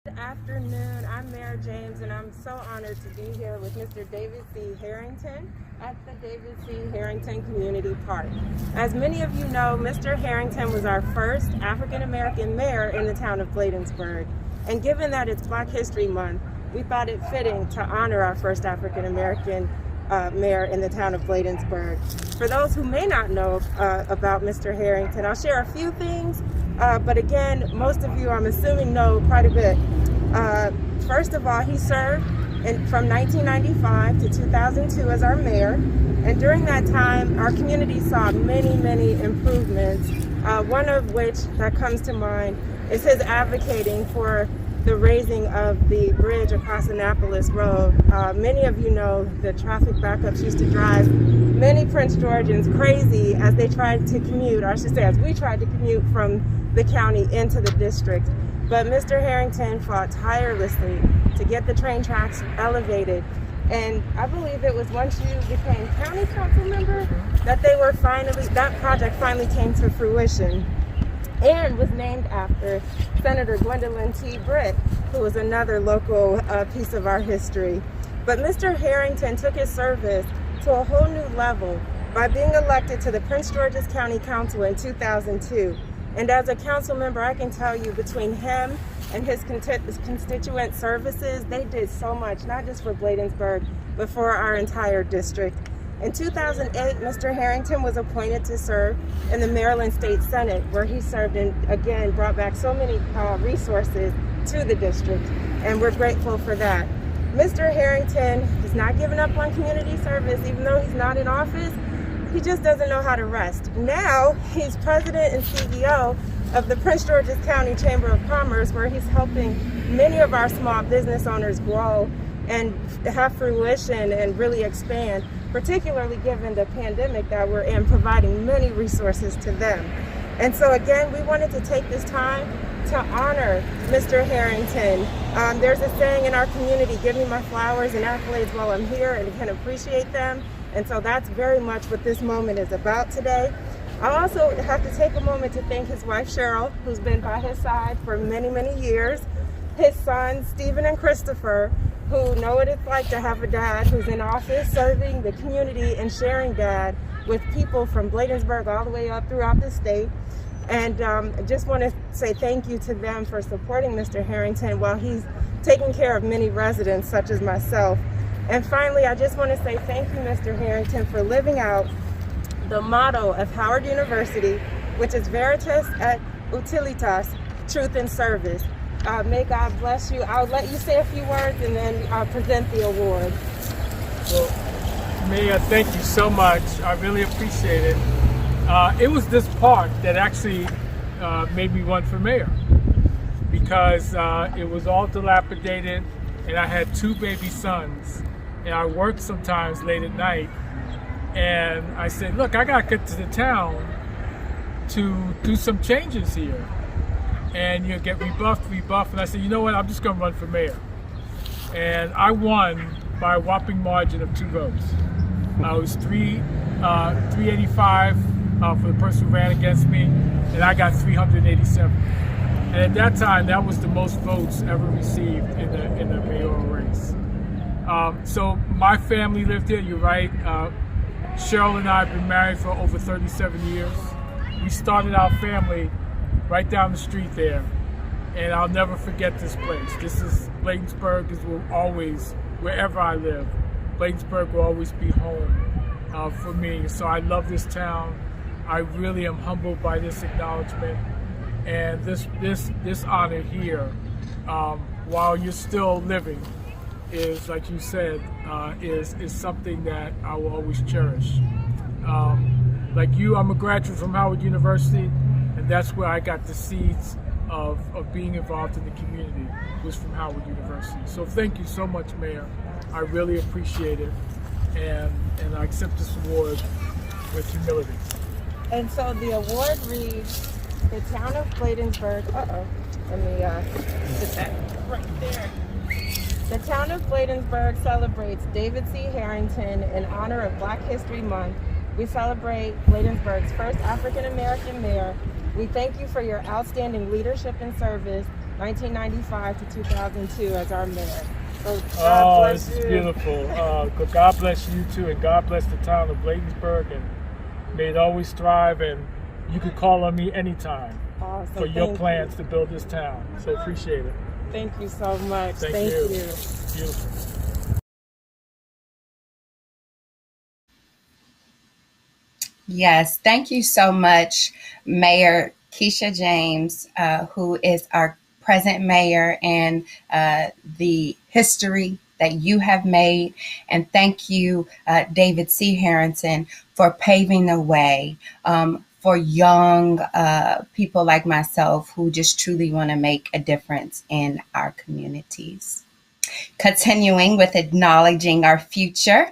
Good afternoon. I'm Mayor James, and I'm so honored to be here with Mr. David C. Harrington at the David C. Harrington Community Park. As many of you know, Mr. Harrington was our first African American mayor in the town of Bladensburg. And given that it's Black History Month, we thought it fitting to honor our first African American mayor in the town of Bladensburg. For those who may not know about Mr. Harrington, I'll share a few things, but again, most of you, I'm assuming, know quite a bit. First of all, he served from 1995 to 2002 as our mayor, and during that time, our community saw many, many improvements, one of which that comes to mind is his advocating for the raising of the bridge across Annapolis Road. Many of you know the traffic backups used to drive many Prince Georgians crazy as they tried to commute, or I should say as we tried to commute from the county into the district. But Mr. Harrington fought tirelessly to get the train tracks elevated. And I believe it was once you became county council member that that project finally came to fruition and was named after Senator Gwendolyn T. Britt, who was another local piece of our history. But Mr. Harrington took his service to a whole new level by being elected to the Prince George's County Council in 2002. And as a council member, I can tell you, between him and his constituent services, they did so much, not just for Bladensburg, but for our entire district. In 2008, Mr. Harrington was appointed to serve in the Maryland State Senate, where he served and again brought back so many resources to the district, and we're grateful for that. Mr. Harrington has not given up on community service, even though he's not in office. He just doesn't know how to rest. Now, he's president and CEO of the Prince George's County Chamber of Commerce, where he's helping many of our small business owners grow and have fruition and really expand, particularly given the pandemic that we're in, providing many resources to them. And so again, we wanted to take this time to honor Mr. Harrington. There's a saying in our community, give me my flowers and accolades while I'm here and can appreciate them. And so that's very much what this moment is about today. I also have to take a moment to thank his wife, Cheryl, who's been by his side for many, many years, his sons, Stephen and Christopher, who know what it's like to have a dad who's in office, serving the community and sharing dad with people from Bladensburg all the way up throughout the state. And I just want to say thank you to them for supporting Mr. Harrington while he's taking care of many residents such as myself. And finally, I just want to say thank you, Mr. Harrington, for living out the motto of Howard University, which is Veritas et Utilitas, truth and service. May God bless you. I'll let you say a few words and then I'll present the award. Well, Mayor, thank you so much. I really appreciate it. It was this park that actually made me run for mayor, because it was all dilapidated and I had 2 baby sons and I worked sometimes late at night, and I said, look, I gotta get to the town to do some changes here and get rebuffed, and I said, you know what, I'm just gonna run for mayor. And I won by a whopping margin of 2 votes. I was 385 for the person who ran against me, and I got 387. And at that time, that was the most votes ever received in the mayoral race. So my family lived here, you're right. Cheryl and I have been married for over 37 years. We started our family right down the street there, and I'll never forget this place. Bladensburg will always, wherever I live, Bladensburg will always be home for me. So I love this town. I really am humbled by this acknowledgement, and this honor here, while you're still living, is, like you said, is something that I will always cherish. Like you, I'm a graduate from Howard University, and that's where I got the seeds of being involved in the community, was from Howard University. So thank you so much, Mayor. I really appreciate it, and I accept this award with humility. And so the award reads, the town of Bladensburg, let me get that right there. The town of Bladensburg celebrates David C. Harrington in honor of Black History Month. We celebrate Bladensburg's first African-American mayor. We thank you for your outstanding leadership and service, 1995 to 2002 as our mayor. So God bless this is you. beautiful. God bless you too, and God bless the town of Bladensburg, and may it always thrive, and you can call on me anytime Awesome. for your plans to build this town. So appreciate it. Thank you so much. Thank you. you. Beautiful. Yes, thank you so much, Mayor Keisha James, who is our present mayor, and the history that you have made. And thank you, David C. Harrington, for paving the way for young people like myself who just truly want to make a difference in our communities. Continuing with acknowledging our future,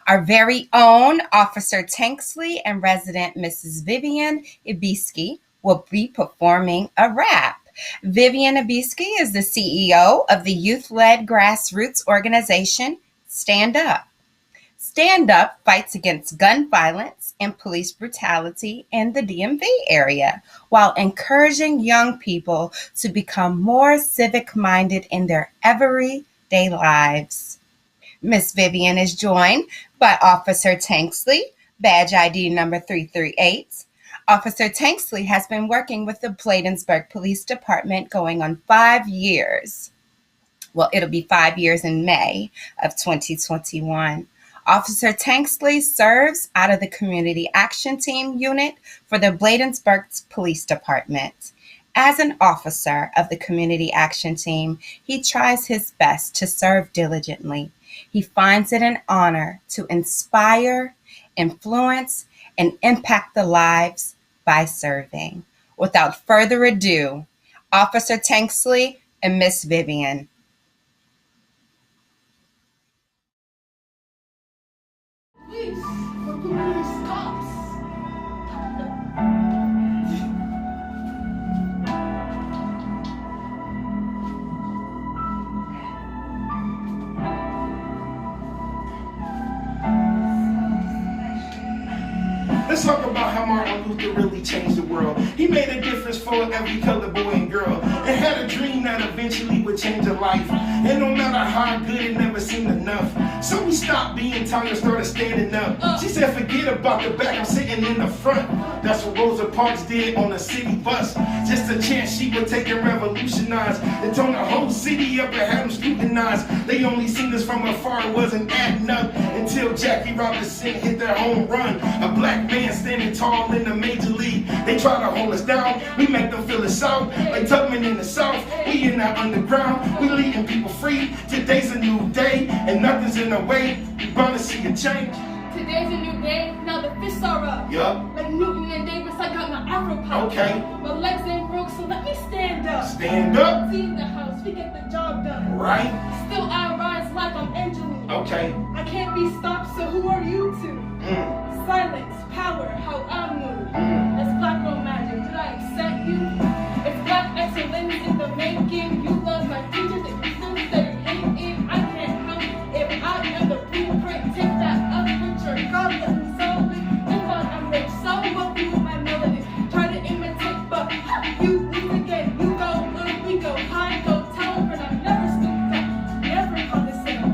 our very own Officer Tanksley and resident Mrs. Vivian Ibiski will be performing a rap. Vivian Ibiski is the CEO of the youth-led grassroots organization Stand Up. Stand Up fights against gun violence and police brutality in the DMV area while encouraging young people to become more civic-minded in their everyday lives. Miss Vivian is joined by Officer Tanksley, badge ID number 338. Officer Tanksley has been working with the Bladensburg Police Department going on 5 years. Well, it'll be 5 years in May of 2021. Officer Tanksley serves out of the Community Action Team unit for the Bladensburg Police Department. As an officer of the Community Action Team, he tries his best to serve diligently. He finds it an honor to inspire, influence, and impact the lives by serving. Without further ado, Officer Tanksley and Miss Vivian. Police, the police cops. Let's talk about how Martin Luther really changed the world. He made a difference for every colored boy and girl, and had a dream that eventually would change a life. And no matter how good, it never seemed enough. So we stopped being tall and started standing up. She said, forget about the back, I'm sitting in the front. That's what Rosa Parks did on a city bus. Just a chance she would take and revolutionize. It turned the whole city up and had them scrutinized. They only seen us from afar, it wasn't adding up until Jackie Robinson hit their home run. A black man standing tall in the major league. They try to hold us down, we make them feel us out. Like Tubman in the South, we in that underground. We leaving people free, today's a new day, and nothing's in the way, we bound to see a change. Today's a new day, now the fists are up. Yup. Like Newton and Davis, I got my afro pop. Okay. My legs ain't broke, so let me stand up. Stand up. Leave the house, we get the job done. Right. Still I rise like I'm Angelina. Okay. I can't be stopped, so who are you to? Silence, power, how I move. That's black girl magic, did I upset you? If black excellence in the making, you love my teachers, if you still say hating, I can't help. If I am the blueprint, take that up with your God, let me solve it. Thank God I'm rich, so welcome with my melodies. Try to imitate, but you lose again. You go low, we go high, go tell, but I never stooped down, never condescend.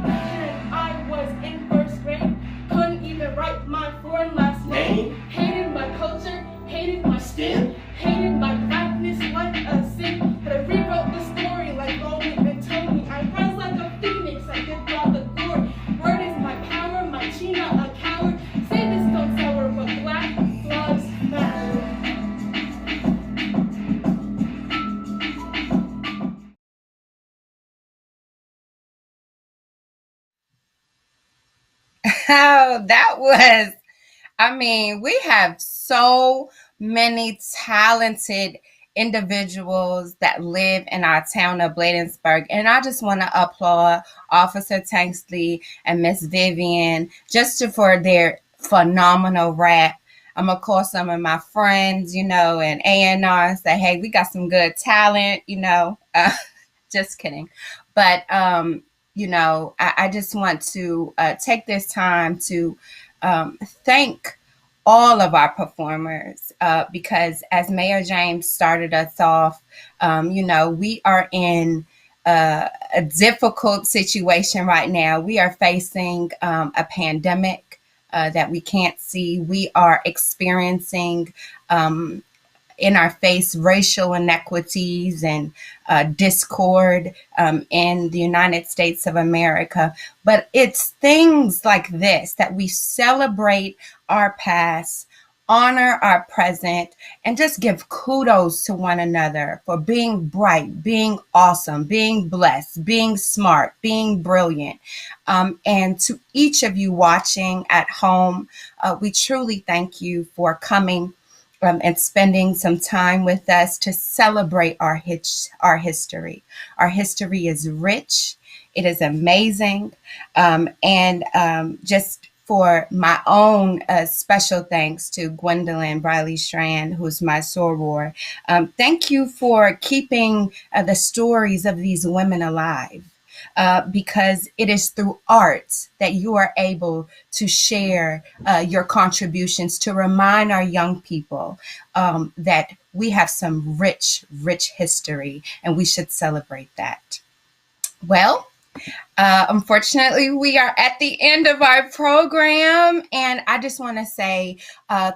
And I was in first grade, couldn't even write my foreign last name. Hated my culture, hated my skin, hated my blackness like a sin. But I rewrote the story like Rolling and Tony. I rise like a phoenix, I give God the glory. Word is my power, my chi not a coward. Say this don't sour, but black lives matter. Oh, that was, I mean, we have so many talented individuals that live in our town of Bladensburg. And I just want to applaud Officer Tanksley and Miss Vivian for their phenomenal rap. I'm gonna call some of my friends, and A&R and say, hey, we got some good talent, just kidding. But, I just want to take this time to thank all of our performers because as Mayor James started us off, we are in a difficult situation right now. We are facing a pandemic that we can't see. We are experiencing in our face racial inequities and discord in the United States of America. But it's things like this that we celebrate our past, honor our present, and just give kudos to one another for being bright, being awesome, being blessed, being smart, being brilliant. And to each of you watching at home, we truly thank you for coming and spending some time with us to celebrate our history. Our history is rich. It is amazing. Just for my own special thanks to Gwendolyn Briley Strand, who's my soror. Thank you for keeping the stories of these women alive. Because it is through art that you are able to share your contributions to remind our young people that we have some rich, rich history and we should celebrate that. Well, unfortunately, we are at the end of our program, and I just want to say,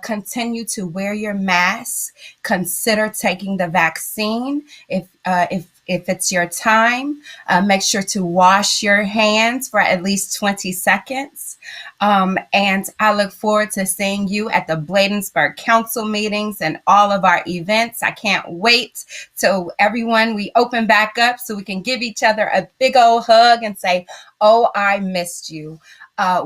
continue to wear your mask. Consider taking the vaccine if it's your time. Make sure to wash your hands for at least 20 seconds. And I look forward to seeing you at the Bladensburg Council meetings and all of our events. I can't wait till we open back up so we can give each other a big old hug and say, oh, I missed you.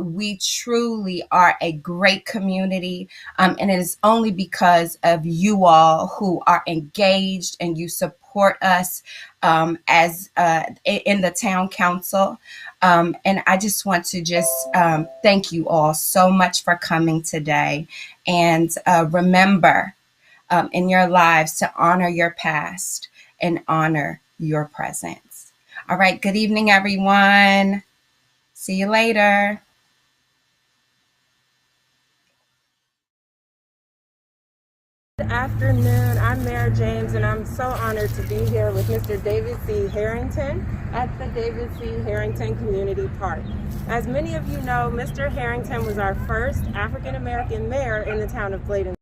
We truly are a great community, and it is only because of you all who are engaged and you support us as in the town council. And I just want to thank you all so much for coming today. And remember in your lives to honor your past and honor your present. All right. Good evening, everyone. See you later. Good afternoon. I'm Mayor James, and I'm so honored to be here with Mr. David C. Harrington at the David C. Harrington Community Park. As many of you know, Mr. Harrington was our first African-American mayor in the town of Bladensburg.